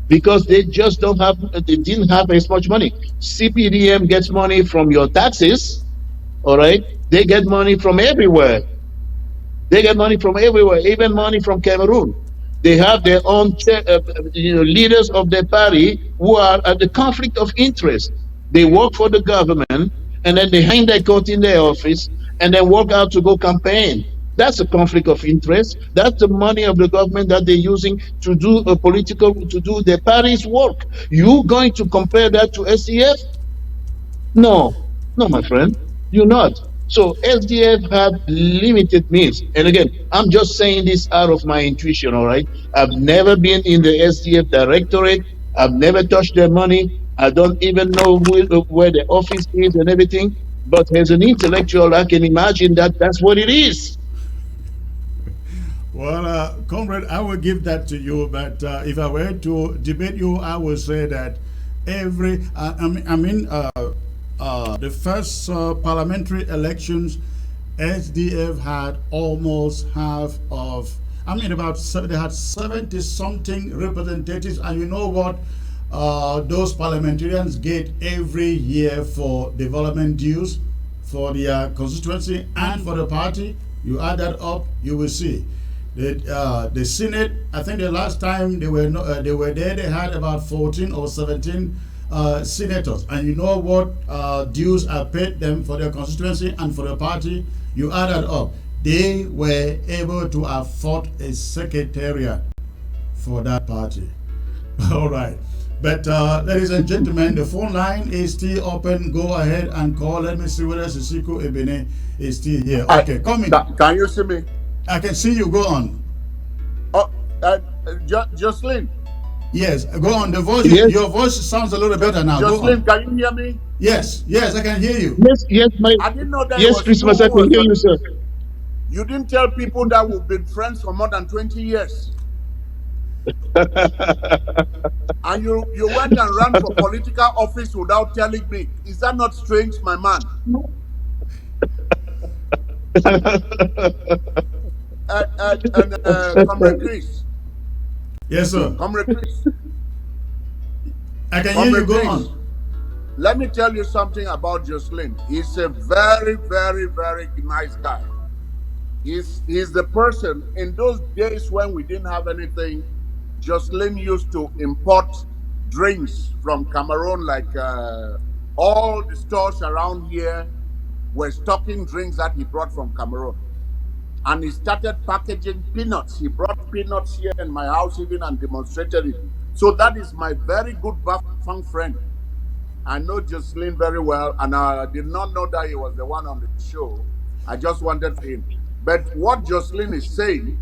Because they just don't have, they didn't have as much money. CPDM gets money from your taxes, all right? They get money from everywhere. They get money from everywhere, even money from Cameroon. They have their own leaders of their party who are at the conflict of interest. They work for the government, and then they hang their coat in their office, and then work out to go campaign. That's a conflict of interest. That's the money of the government that they're using to do to do their party's work. You going to compare that to SDF? No, no, my friend, you're not. So SDF have limited means. And again, I'm just saying this out of my intuition, all right? I've never been in the SDF directorate. I've never touched their money. I don't even know where the office is and everything. But as an intellectual, I can imagine that that's what it is. Well, comrade, I will give that to you. But if I were to debate you, I would say that the first parliamentary elections, SDF had almost half of, they had 70 something representatives. And you know what those parliamentarians get every year for development dues for their constituency and for the party? You add that up, you will see. The Senate, I think the last time they were there, they had about 14 or 17 senators. And you know what dues are paid them for their constituency and for the party? You add that up. They were able to afford a secretariat for that party. All right. But ladies and gentlemen, the phone line is still open. Go ahead and call. Let me see whether Sisiko Ebene is still here. Okay, come in. Can you see me? I can see you. Go on. Oh, Jocelyn. Yes, go on. The voice, yes. Your voice sounds a little better now. Jocelyn, can you hear me? Yes, I can hear you. Yes, I didn't know that. Yes, Christmas, I can hear you, sir. You didn't tell people that we've been friends for more than 20 years. And you went and ran for political office without telling me. Is that not strange, my man? Comrade Chris. Yes, sir. Comrade Chris. I can hear you. Go on. Let me tell you something about Jocelyn. He's a very, very, very nice guy. He's the person, in those days when we didn't have anything, Jocelyn used to import drinks from Cameroon, like all the stores around here were stocking drinks that he brought from Cameroon. And he started packaging peanuts. He brought peanuts here in my house even and demonstrated it. So that is my very good Bafang friend. I know Jocelyn very well, and I did not know that he was the one on the show. I just wanted him. But what Jocelyn is saying,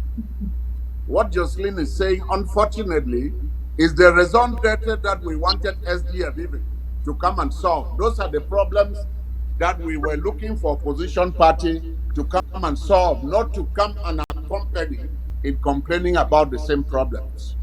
unfortunately, is the raison d'etre that we wanted SDF even to come and solve. Those are the problems that we were looking for opposition party to come and solve, not to come and accompany in complaining about the same problems.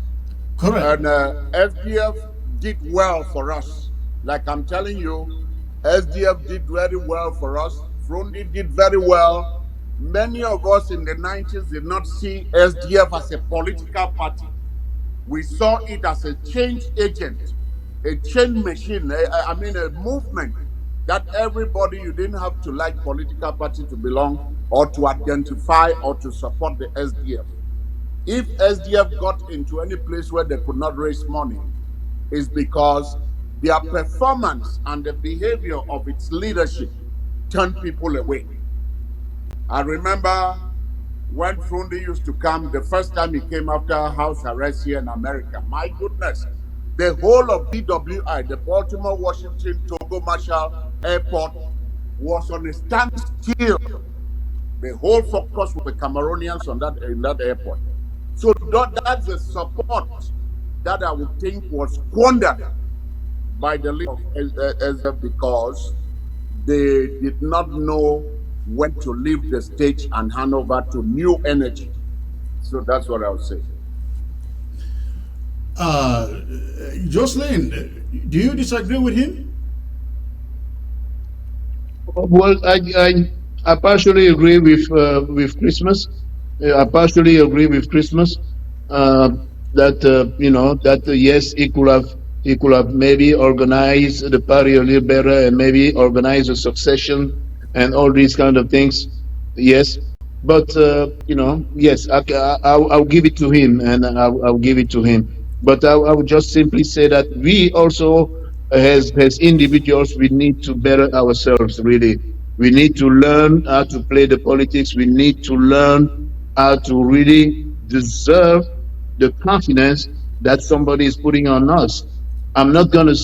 Correct. And SDF did well for us. Like I'm telling you, SDF did very well for us. Fru Ndi did very well. Many of us in the 90s did not see SDF as a political party. We saw it as a change agent, a change machine, I mean a movement that everybody, you didn't have to like political party to belong or to identify or to support the SDF. If SDF got into any place where they could not raise money, is because their performance and the behavior of its leadership turned people away. I remember when Fru Ndi used to come, the first time he came after house arrest here in America, my goodness, the whole of BWI, the Baltimore, Washington, Togo Marshall Airport, was on a standstill. The whole focus was the Cameroonians on that in that airport. So that's the support that I would think was squandered by the leader of SDF because they did not know when to leave the stage and hand over to new energy. So that's what I would say. Jocelyn, do you disagree with him? Well, I partially agree with Christmas. I partially agree with Christmas that you know that yes, he could have maybe organized the party a little better and maybe organize a succession and all these kind of things. Yes, but you know, yes, I'll give it to him, and I'll give it to him. But I would just simply say that we also, as individuals, we need to better ourselves. Really, we need to learn how to play the politics. We need to learn how to really deserve the confidence that somebody is putting on us. I'm not going to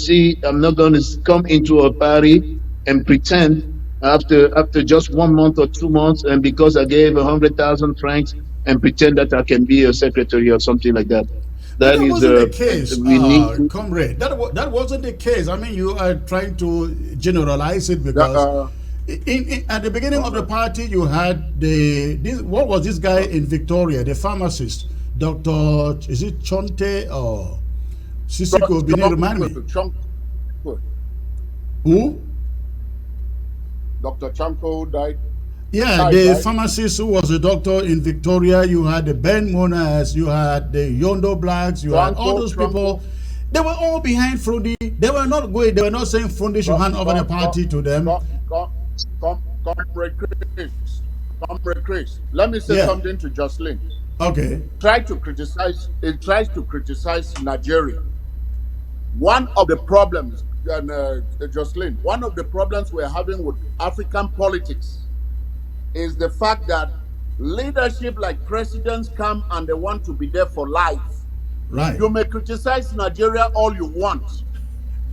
come into a party and pretend after just 1 month or 2 months, and because I gave 100,000 francs, and pretend that I can be a secretary or something like that. That wasn't the case, comrade. That wasn't the case. I mean, you are trying to generalize it because at the beginning of the party, you had what was this guy in Victoria, the pharmacist, Dr. Is it Chonte or Sisiko? Remind me. Who? Dr. Chanko died. Yeah, the pharmacist who was a doctor in Victoria. You had the Ben Monas, you had the Yondo Blacks, you had all those people. They were all behind Fru Ndi. They were not going. They were not saying Fru Ndi should hand over the party to them. Comrade Chris, let me say something to Jocelyn. Okay. It tries to criticize Nigeria. One of the problems, Jocelyn, one of the problems we're having with African politics is the fact that leadership like presidents come and they want to be there for life. Right. You may criticize Nigeria all you want.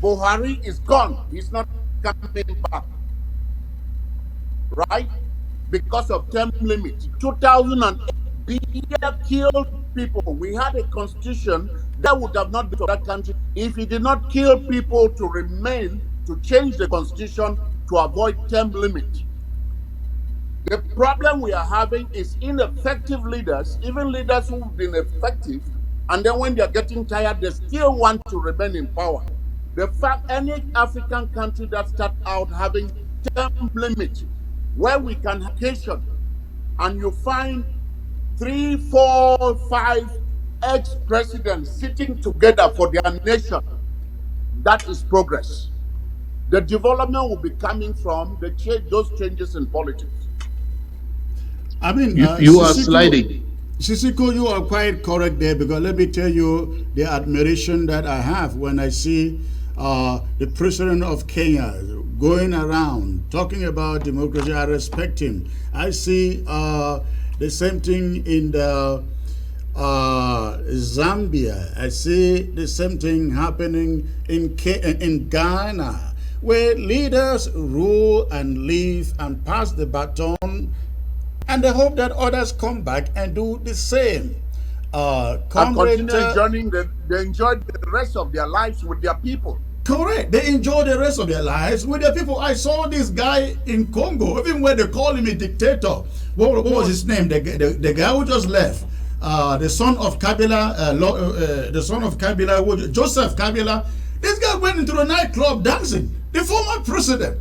Buhari is gone. He's not coming back. Right? Because of term limit. 2008, Biya killed people. We had a constitution that would have not been to that country if he did not kill people to remain, to change the constitution to avoid term limit. The problem we are having is ineffective leaders, even leaders who've been effective, and then when they're getting tired, they still want to remain in power. The fact any African country that starts out having term limit, where we can have occasion, and you find 3, 4, 5 ex-presidents sitting together for their nation, that is progress. The development will be coming from those changes in politics. I mean, you are sliding. Sisiko, you are quite correct there, because let me tell you the admiration that I have when I see the president of Kenya going around talking about democracy. I respect him. I see the same thing in the Zambia. I see the same thing happening in Ghana, where leaders rule and live and pass the baton, and they hope that others come back and do the same. And continue enjoying they enjoy the rest of their lives with their people. Correct. They enjoy the rest of their lives with their people. I saw this guy in Congo, even when they call him a dictator. What was his name? The guy who just left. The son of Kabila, Joseph Kabila. This guy went into a nightclub dancing. The former president.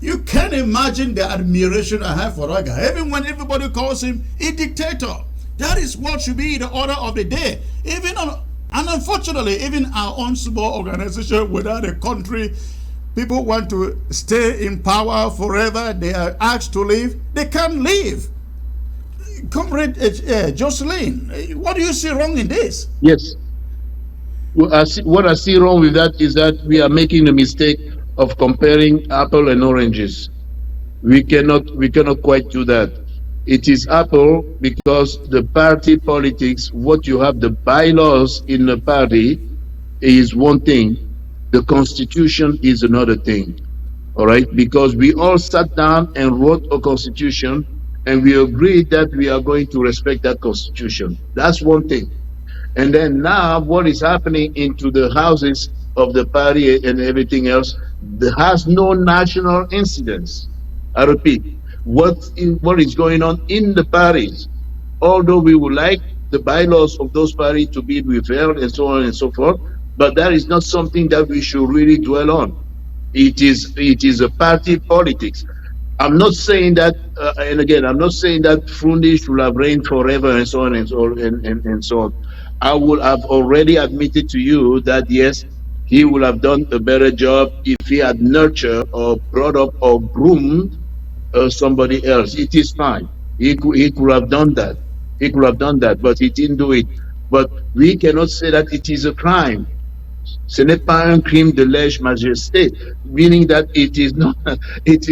You can't imagine the admiration I have for that guy. Even when everybody calls him a dictator, that is what should be the order of the day. And unfortunately, even our own small organization without a country, people want to stay in power forever. They are asked to leave. They can't leave. Comrade Jocelyn, what do you see wrong in this? Yes. What I see wrong with that is that we are making the mistake of comparing apple and oranges. We cannot quite do that. It is apple because the party politics, what you have, the bylaws in the party is one thing. The constitution is another thing. All right? Because we all sat down and wrote a constitution and we agreed that we are going to respect that constitution. That's one thing. And then now what is happening into the houses of the party and everything else, there has no national incidence. I repeat, what is going on in the parties, although we would like the bylaws of those parties to be revealed and so on and so forth, but that is not something that we should really dwell on. It is a party politics. I'm not saying that, and again, I'm not saying that Fru Ndi should have reigned forever and so on and so on and so on. I would have already admitted to you that yes, he would have done a better job if he had nurtured or brought up or groomed somebody else. It is fine. He could have done that. He could have done that, but he didn't do it. But we cannot say that it is a crime. Ce n'est pas un crime de lèse-majesté, meaning that it is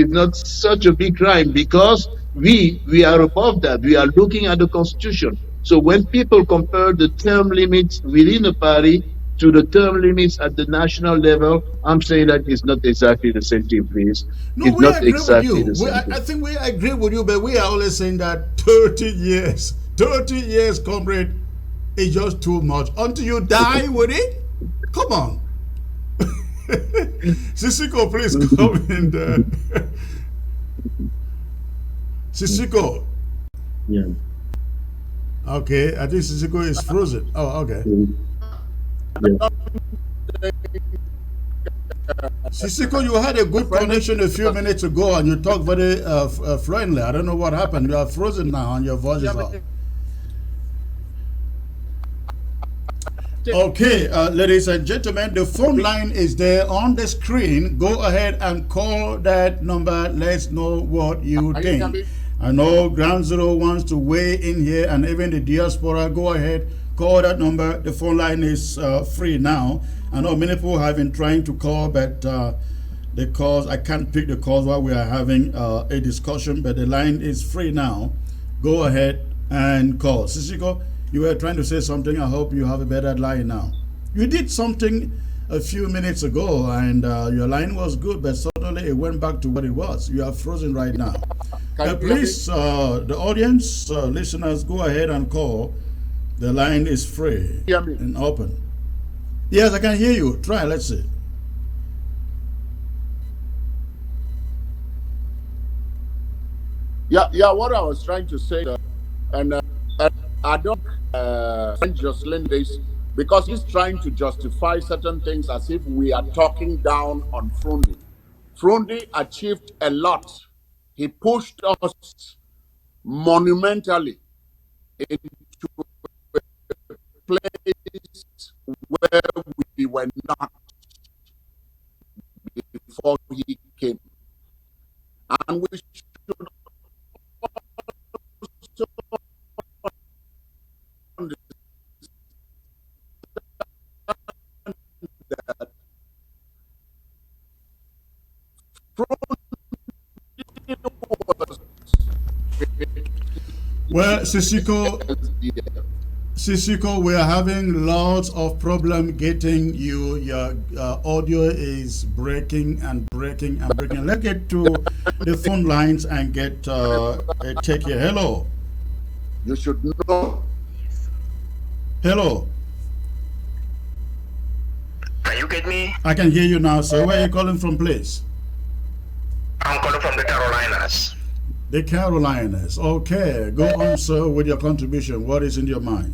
not such a big crime because we are above that. We are looking at the Constitution. So when people compare the term limits within the party to the term limits at the national level, I'm saying that it's not exactly the same thing, please. No, it's we not agree exactly with you. the same thing. I think we agree with you, but we are always saying that 30 years, comrade, is just too much. Until you die with it? Come on. Sisiko, please come in there. Sisiko. Yeah. Okay, I think Sisiko is frozen. Oh, okay. Yeah. Sisiko, you had a good connection a few minutes ago and you talked very fluently. I don't know what happened. You are frozen now and your voice is off. Okay, ladies and gentlemen, the phone line is there on the screen. Go ahead and call that number. Let's know what you think. I know Ground Zero wants to weigh in here, and even the diaspora. Go ahead, call that number. The phone line is free now. I know many people have been trying to call, but the calls, I can't pick the calls while we are having a discussion, but the line is free now. Go ahead and call. Sisiko, you were trying to say something. I hope you have a better line now. You did something a few minutes ago and your line was good, but suddenly it went back to what it was. You are frozen right now. Please, the audience, listeners, go ahead and call. The line is free and open. Yes, I can hear you. Try, let's see. Yeah, what I was trying to say, and I don't Jocelyn this because he's trying to justify certain things as if we are talking down on Fru Ndi. Fru Ndi achieved a lot. He pushed us monumentally into a place where we were not before he came. And we should also understand that well, Sisiko, we are having lots of problem getting you. Your audio is breaking and breaking and breaking. Let's get to the phone lines and get a take here. Hello. You should know. Hello. Can you get me? I can hear you now, sir. Where are you calling from, please? I'm calling from the Carolinas. The Carolinas. Okay. Go on, sir, with your contribution. What is in your mind?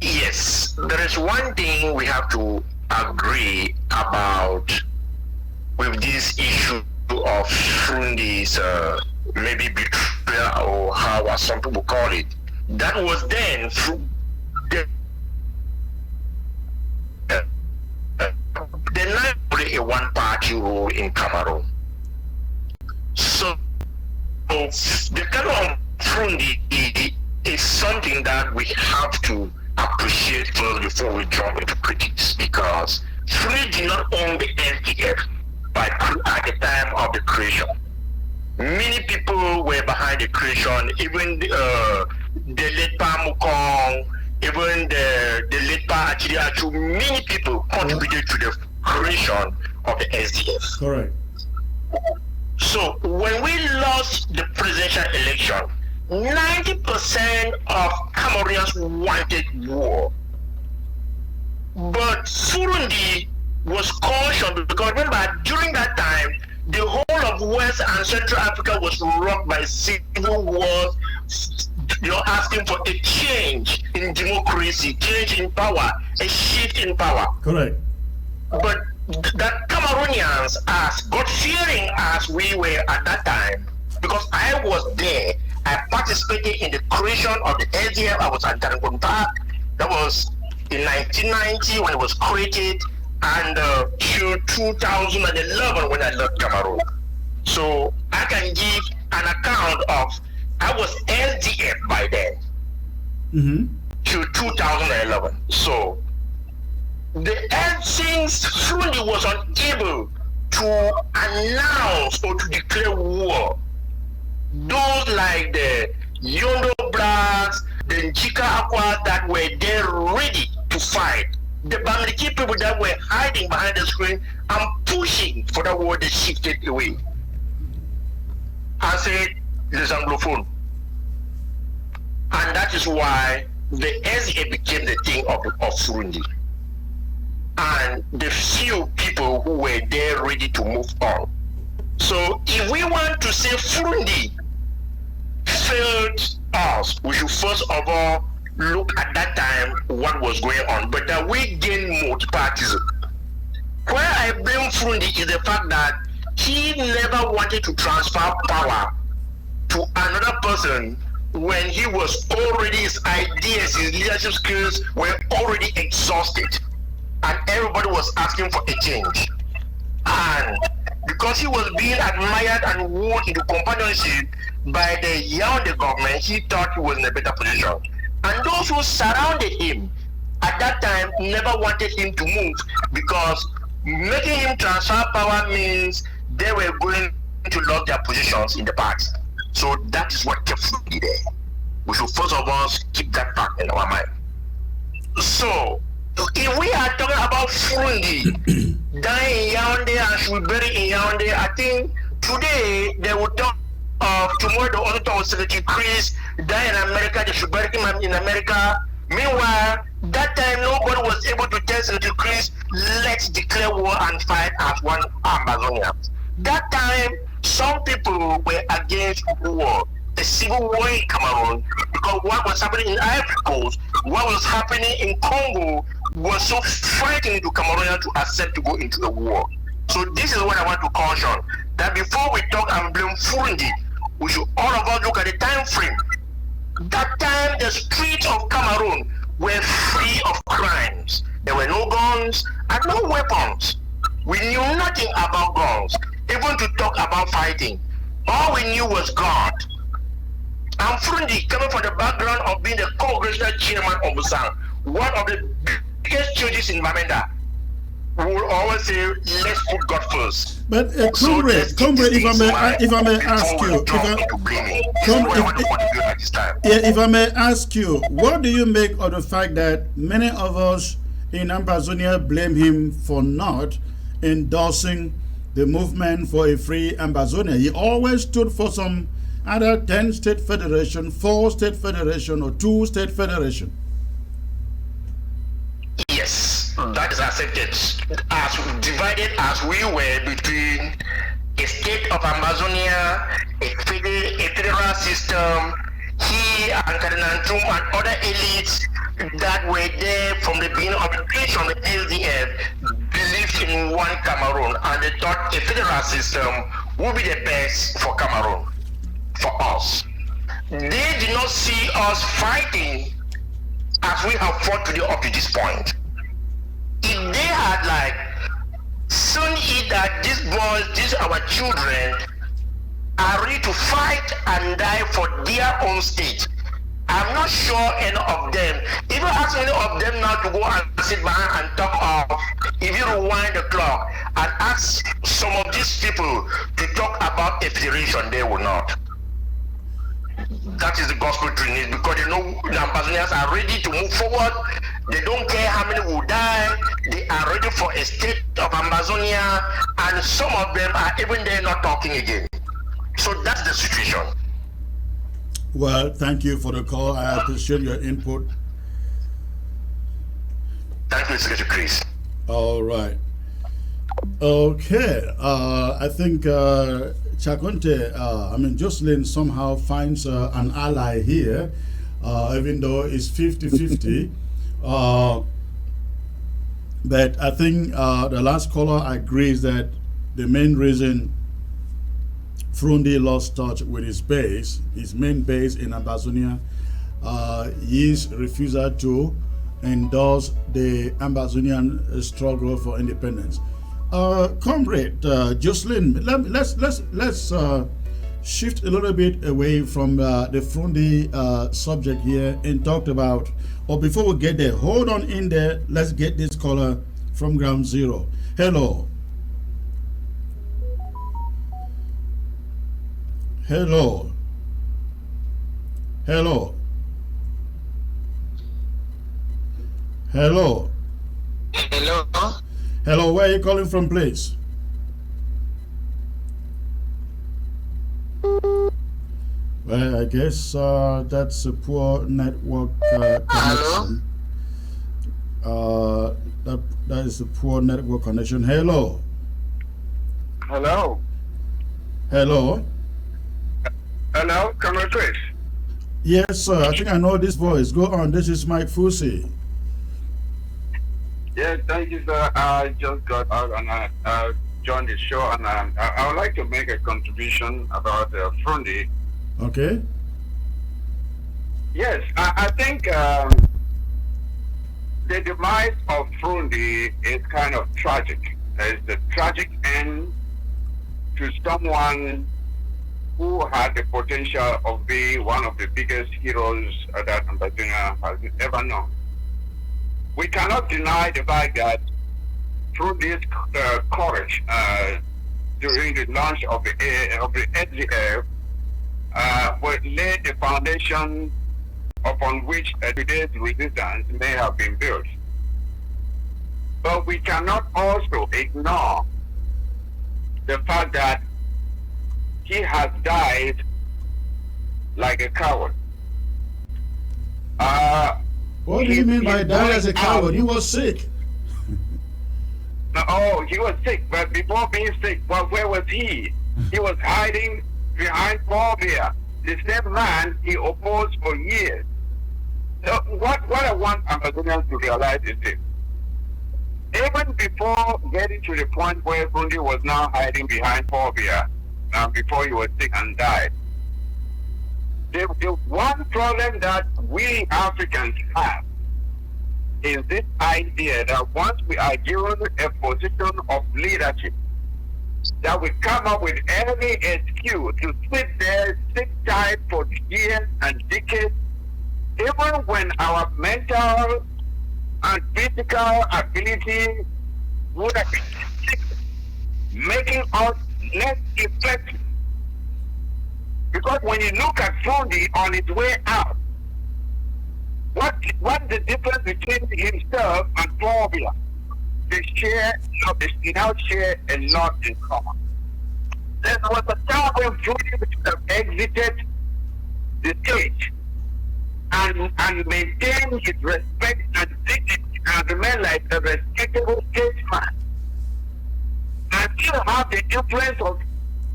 Yes, there is one thing we have to agree about with this issue of Fru Ndi's maybe betrayal, or how as some people call it. That was then the not play a one-party role in Cameroon. So the kind of Fru Ndi is something that we have to appreciate first before we jump into critics, because Fru Ndi did not own the SDF at the time of the creation. Many people were behind the creation, even the late Pa Mukong, even the late Pa Achiriachu. Many people contributed to the creation of the SDF. Correct. So when we lost the presidential election, 90% of Cameroonians wanted war. But Fru Ndi was cautioned, because remember, during that time, the whole of West and Central Africa was rocked by civil wars. You're asking for a change in democracy, change in power, a shift in power. Correct. But that Cameroonians, as God-fearing as we were at that time, because I was there, I participated in the creation of the SDF. I was at Dangon Park. That was in 1990 when it was created, and till 2011 when I left Cameroon. So I can give an account of, I was SDF by then, till 2011. So since Fru Ndi was unable to announce or to declare war, those like the Yondo Blacks, the Njika Aqua that were there ready to fight, the Bamileke people that were hiding behind the screen and pushing for the war, they shifted away. I said, les anglophones. And that is why the SDA became the thing of Fru Ndi. And the few people who were there ready to move on. So if we want to say Fru Ndi failed us, we should first of all look at that time what was going on, but that we gained multipartism. Where I blame Fru Ndi is the fact that he never wanted to transfer power to another person when he was already, his ideas, his leadership skills were already exhausted, and everybody was asking for a change. And because he was being admired and wooed into companionship by the Yaoundé government, he thought he was in a better position. And those who surrounded him at that time never wanted him to move, because making him transfer power means they were going to lose their positions in the past. So that is what kept Fru Ndi there. We should first of all keep that fact in our mind. So if we are talking about Fru Ndi dying in Yaoundé and should be buried in Yaoundé, I think today they will talk of tomorrow the other talk of Secretary Chris die in America, they should bury him in America. Meanwhile, that time nobody was able to tell Secretary Chris, let's declare war and fight as one Ambazonia. That time, some people were against war, a civil war in Cameroon, because what was happening in Ivory Coast, what was happening in Congo was so frightening to Cameroonians to accept to go into a war. So this is what I want to caution, that before we talk and blame Fru Ndi, we should all of us look at the time frame. That time the streets of Cameroon were free of crimes. There were no guns and no weapons. We knew nothing about guns, even to talk about fighting. All we knew was God. And Fru Ndi, coming from the background of being the congressional chairman of Busan, one of the biggest churches in Bamenda, we will always say, let's put God first. But comrade, if I may ask you, if I may ask you, what do you make of the fact that many of us in Ambazonia blame him for not endorsing the movement for a free Ambazonia? He always stood for some either 10-state federation, 4-state federation, or 2-state federation. Yes, that is accepted. As divided as we were between a state of Amazonia, a federal system, he and Kadinantum and other elites that were there from the beginning of the creation of the SDF believed in one Cameroon, and they thought a federal system will be the best for Cameroon, for us. They did not see us fighting as we have fought today up to this point. If they had like seen it that these boys, these our children, are ready to fight and die for their own state, I'm not sure any of them, even ask any of them now to go and sit behind and talk of, if you rewind the clock and ask some of these people to talk about a federation, they will not. That is the gospel truth, because they know the Ambazonians are ready to move forward. They don't care how many will die. They are ready for a state of Ambazonia, and some of them are even there not talking again. So that's the situation. Well, thank you for the call. I appreciate your input. Thank you, Secretary Chris. All right. Okay. I think Chakonte, Jocelyn somehow finds an ally here, even though it's 50-50. But I think the last caller agrees that the main reason Fru Ndi lost touch with his main base in Ambazonia, his refusal to endorse the Ambazonian struggle for independence. Comrade Jocelyn, let's shift a little bit away from the Fru Ndi subject here and talk about, or before we get there, hold on in there, let's get this caller from ground zero. Hello. Hello. Hello. Hello. Hello. Hello, where are you calling from, please? Well, I guess that's a poor network connection. That is a poor network connection. Hello. Hello. Hello. Hello, Comrade Chris. Yes, sir. I think I know this voice. Go on. This is Mike Fusi. Yes, thank you, sir. I just got out and I joined the show, and I would like to make a contribution about Fru Ndi. Okay. Yes, I think the demise of Fru Ndi is kind of tragic. It's a tragic end to someone who had the potential of being one of the biggest heroes that Ambazonia has ever known. We cannot deny the fact that through this courage during the launch of the SDF, we laid the foundation upon which today's resistance may have been built. But we cannot also ignore the fact that he has died like a coward. What do you mean by died as a coward? He was sick. Oh, he was sick, but before being sick, well, where was he? He was hiding behind Phobia, the same man he opposed for years. So what I want Ambazonians to realize is this. Even before getting to the point where Fru Ndi was now hiding behind Phobia, before he was sick and died, the one problem that we Africans have is this idea that once we are given a position of leadership, that we come up with any excuse to sit there, sit tight for years and decades, even when our mental and physical ability would have been making us less effective. Because when you look at Fru Ndi on its way out, what's the difference between himself and Phobia? They now share a lot in common. There was a time when Fru Ndi would have exited the stage and maintain his respect and dignity and remain like a respectable statesman, and still have the influence of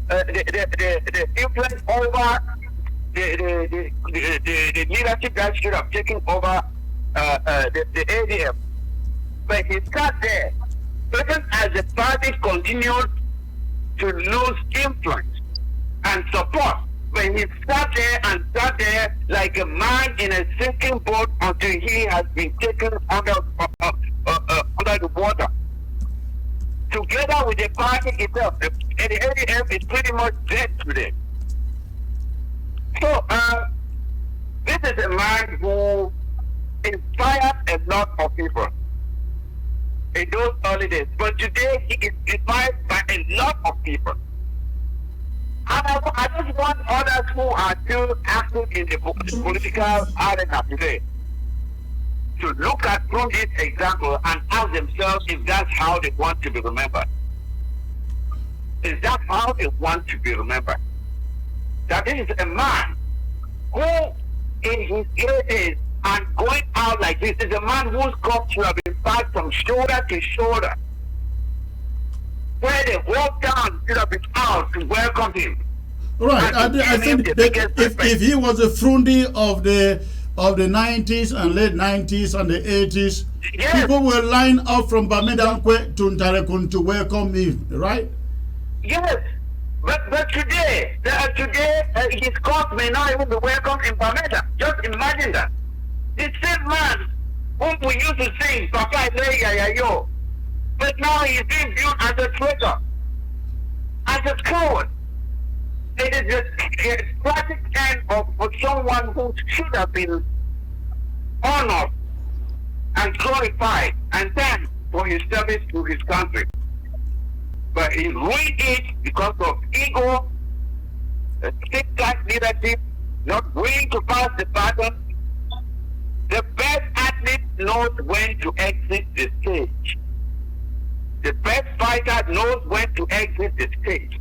the influence over the leadership that should have taken over the ADF. But he sat there, even as the party continued to lose influence and support. But he sat there like a man in a sinking boat until he has been taken under the water. Together with the party itself, the ADF is pretty much dead today. So, this is a man who inspired a lot of people in those early days. But today, he is inspired by a lot of people. And I just want others who are still active in the political arena today to look at Fru Ndi's example and ask themselves if that's how they want to be remembered. Is that how they want to be remembered? That this is a man who, in his 80s and going out like this, is a man whose cup should have been passed from shoulder to shoulder. Where they walk down should have been out to welcome him. Right. I think that if he was a Fru Ndi of the 90s and late 90s and the 80s, yes, people will line up from Bamidankwe to Ntarekun to welcome him, right? Yes. But today, his cause may not even be welcome in Bamenda. Just imagine that. The same man whom we used to sing, Papa Yo, but now he's being viewed as a traitor, as a coward. It is a tragic end of someone who should have been honored and glorified and thanked for his service to his country. But he ruined it because of ego, stick-like leadership, not willing to pass the baton. The best athlete knows when to exit the stage. The best fighter knows when to exit the stage.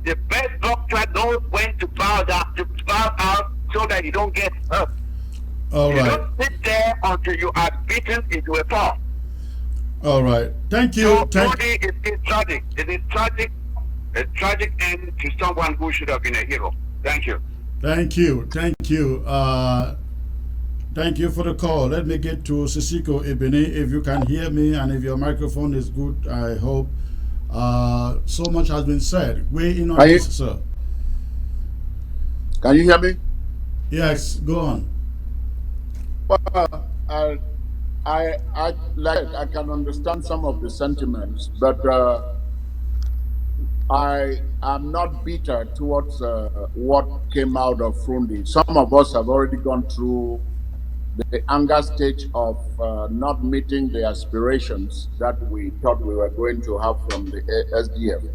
The best boxer knows when to bow out so that you don't get hurt. All right. You don't sit there until you are beaten into a pulp. All right. Thank you. So, it is tragic. It is tragic. A tragic end to someone who should have been a hero. Thank you. Thank you. Thank you. Thank you for the call. Let me get to Sisiko Ebene. If you can hear me and if your microphone is good, I hope. So much has been said. Weigh in on this, sir. Can you hear me? Yes, go on. Well, I can understand some of the sentiments, but I am not bitter towards what came out of Fru Ndi. Some of us have already gone through the anger stage of not meeting the aspirations that we thought we were going to have from the SDF.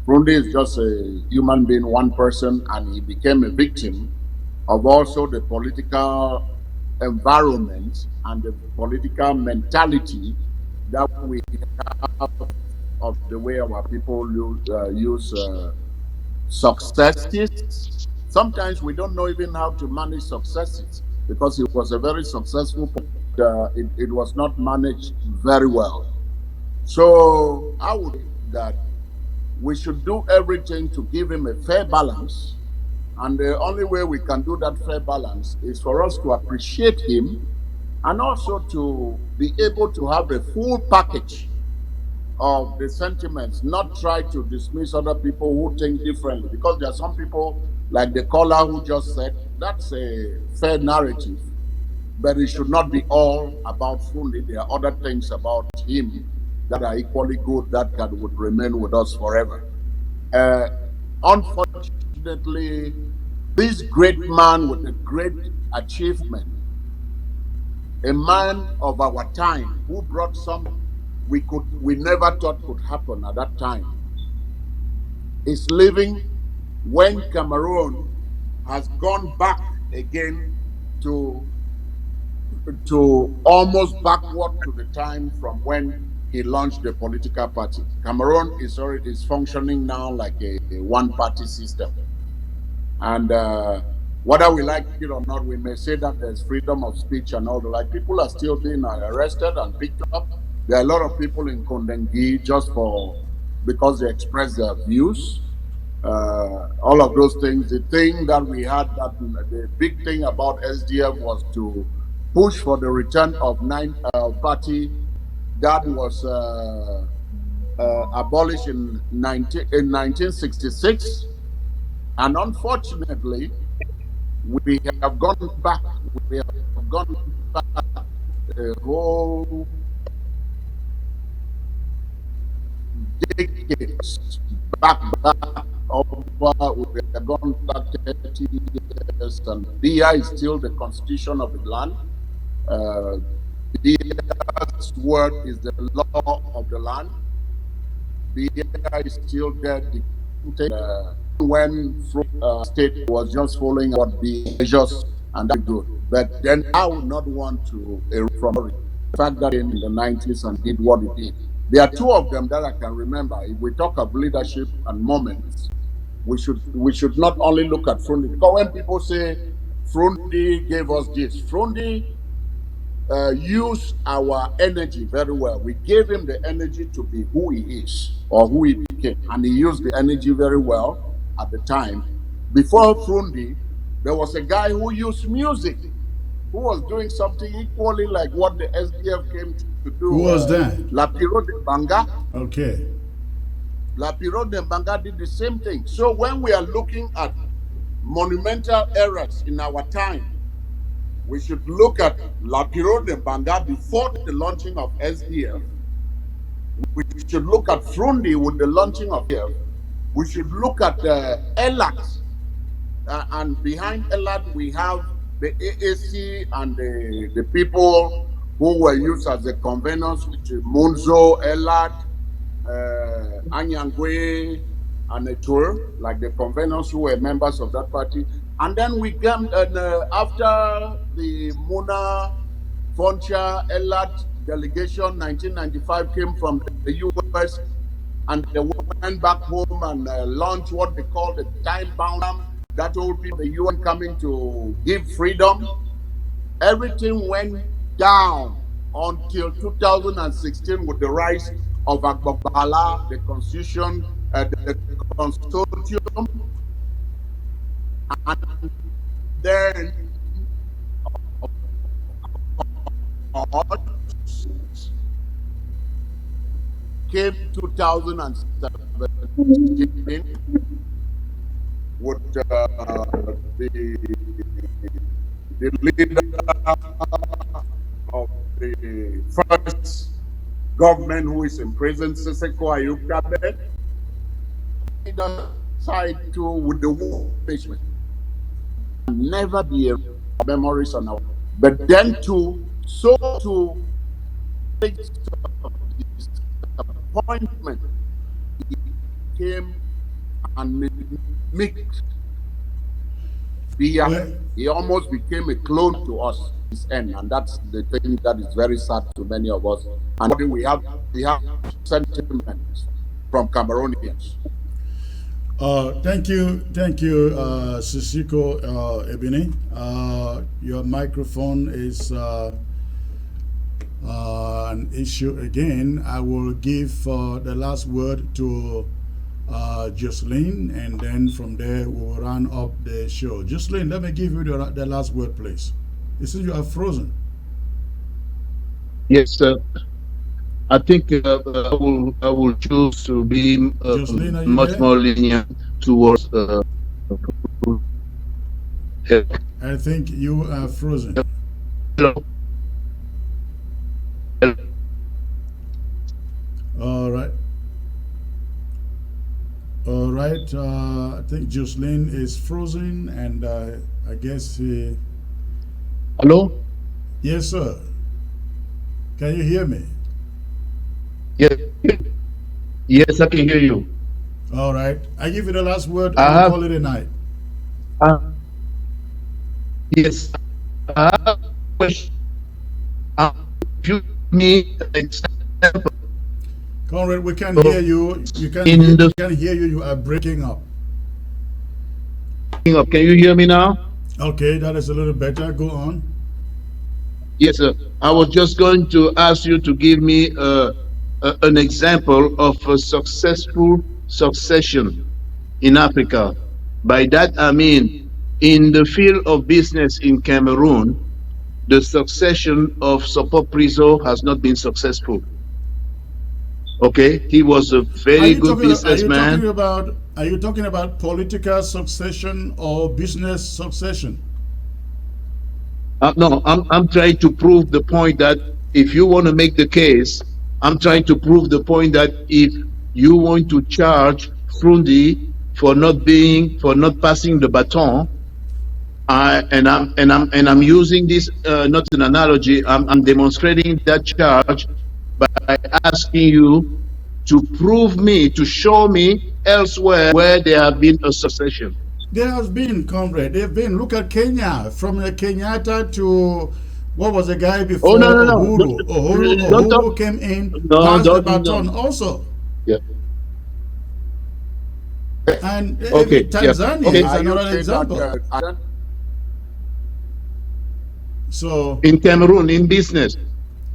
Fru Ndi is just a human being, one person, and he became a victim of also the political environment and the political mentality that we have of the way our people use successes. Sometimes we don't know even how to manage successes, because it was a very successful, it was not managed very well. So I would say that we should do everything to give him a fair balance. And the only way we can do that fair balance is for us to appreciate him and also to be able to have a full package of the sentiments, not try to dismiss other people who think differently. Because there are some people, like the caller who just said, that's a fair narrative, but it should not be all about Fru Ndi. There are other things about him that are equally good that would remain with us forever. Unfortunately, this great man with a great achievement, a man of our time who brought some we never thought could happen at that time, is living when Cameroon has gone back again to almost backward to the time from when he launched the political party. Cameroon is functioning now like a one-party system. And whether we like it or not, we may say that there's freedom of speech and all the like. People are still being arrested and picked up. There are a lot of people in Kondengi just because they express their views. All of those things. The thing that we had, the big thing about SDF was to push for the return of party that was abolished in 1966. And unfortunately, we have gone back. We have gone back a whole decades back over. We have gone back 30 years, and BI is still the constitution of the land. BI's word is the law of the land. BI is still there. When state was just following what the measures, and that's good. But then I would not want to erase from the fact that in the 90s and did what it did. There are two of them that I can remember. If we talk of leadership and moments, we should not only look at Fru Ndi. Because when people say Fru Ndi gave us this, Fru Ndi used our energy very well. We gave him the energy to be who he is or who he became, and he used the energy very well at the time. Before Fru Ndi, there was a guy who used music, who was doing something equally like what the SDF came to do. Who was that? Lapiro de Banga. Okay. Lapiro de Banga did the same thing. So when we are looking at monumental errors in our time, we should look at Lapiro de Banga before the launching of SDF. We should look at Fru Ndi with the launching of SDF. We should look at ELAT. And behind ELAT, we have the AAC and the people who were used as the conveners, which is Munzo, ELAT, Anyangwe, and Etur, like the conveners who were members of that party. And then we came, after the Muna, Foncha, ELAT delegation, 1995 came from the US, and they went back home and launched what they call the time-bound, that old people, the UN coming to give freedom. Everything went down until 2016 with the rise of Agbogbala, the constitution, the consortium, and then came 2017 with the leader of the first government who is in prison, Siseko Ayub Kabe, side to with the war punishment. Never be a memories on our, but then to disappointment, he came and mixed. He almost became a clone to us. His end, and that's the thing that is very sad to many of us. And we have sentiments from Cameroonians. Thank you, Sisiko Ebini. Your microphone is an issue again. I will give the last word to Jocelyn, and then from there we will run up the show. Jocelyn, let me give you the last word, please. You see, you are frozen. Yes, sir. I think I will choose to be much more lenient towards. I think you are frozen. Hello. All right. All right. I think Jocelyn is frozen, and I guess he. Hello. Yes, sir. Can you hear me? Yes. Yes, I can hear you. All right. I give you the last word. I'll call it a night. Yes. I have a question. You need an example. Conrad, we can't hear you. We can't hear you. You are breaking up. Can you hear me now? Okay, that is a little better. Go on. Yes, sir. I was just going to ask you to give me an example of a successful succession in Africa. By that, I mean, in the field of business in Cameroon, the succession of Sopo Priso has not been successful. Okay, he was a very good businessman. Are you talking about political succession or business succession? No, I'm trying to prove the point that if you want to make the case, I'm trying to prove the point that if you want to charge Fru Ndi for not passing the baton, I'm using this not an analogy. I'm demonstrating that charge by asking you to show me elsewhere where there have been a succession. There has been, comrade. They've been. Look at Kenya, from Kenyatta to what was the guy before? Oh, no. Uhuru. Uhuru came in, passed the baton also. Yeah. And okay. Tanzania Okay. is another example. So in Cameroon, in business,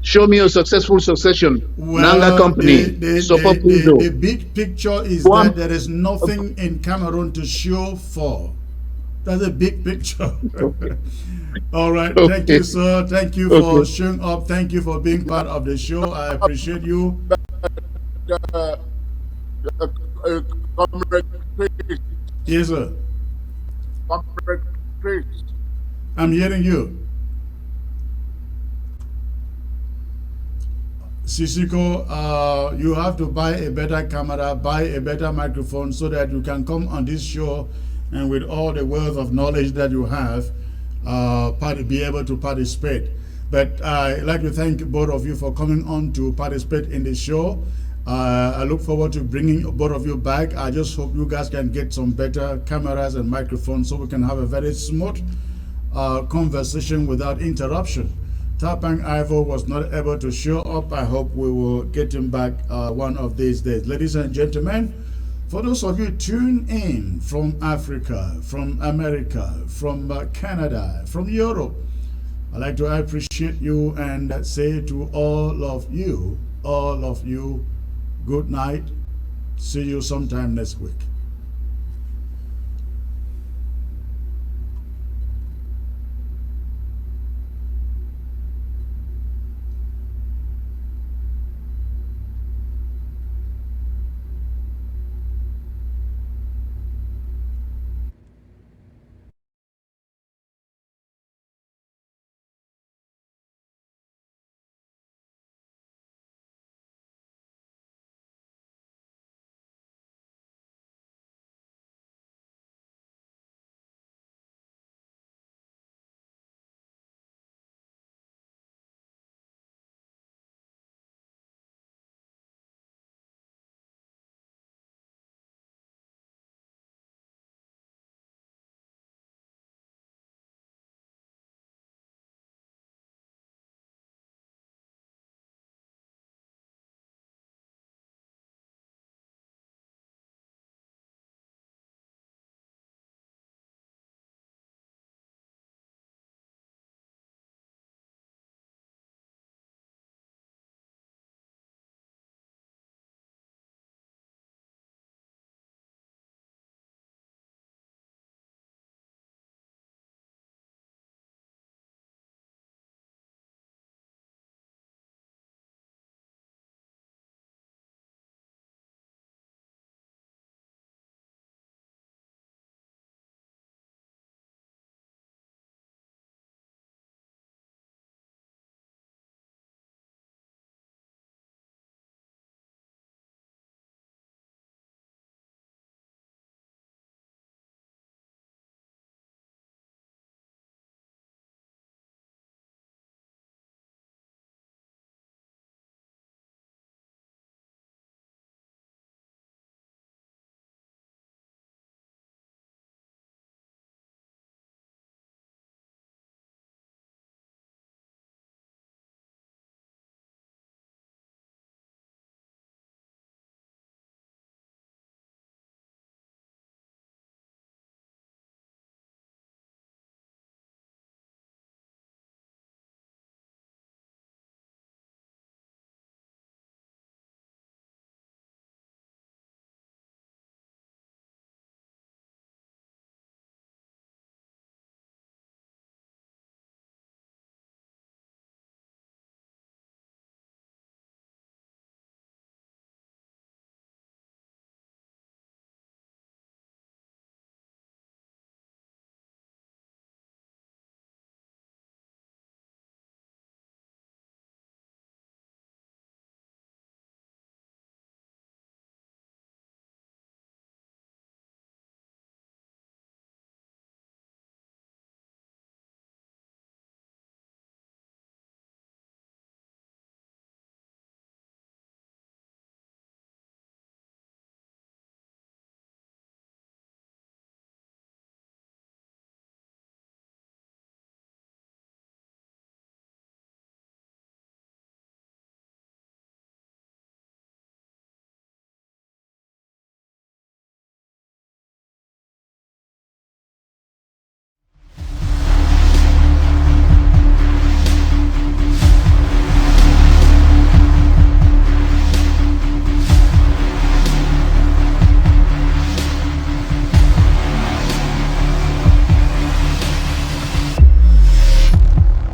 show me a successful succession. Nanga company, the big picture is that there is nothing in Cameroon to show for. That's a big picture. All right. Okay. Thank you, sir. Thank you for showing up. Thank you for being part of the show. I appreciate you. Yes, sir. I'm hearing you. Sisiko, you have to buy a better camera, buy a better microphone so that you can come on this show and with all the wealth of knowledge that you have, be able to participate. But I'd like to thank both of you for coming on to participate in the show. I look forward to bringing both of you back. I just hope you guys can get some better cameras and microphones so we can have a very smooth conversation without interruption. Tapang Ivo was not able to show up. I hope we will get him back one of these days. Ladies and gentlemen, for those of you tuned in from Africa, from America, from Canada, from Europe, I'd like to appreciate you and say to all of you, good night. See you sometime next week.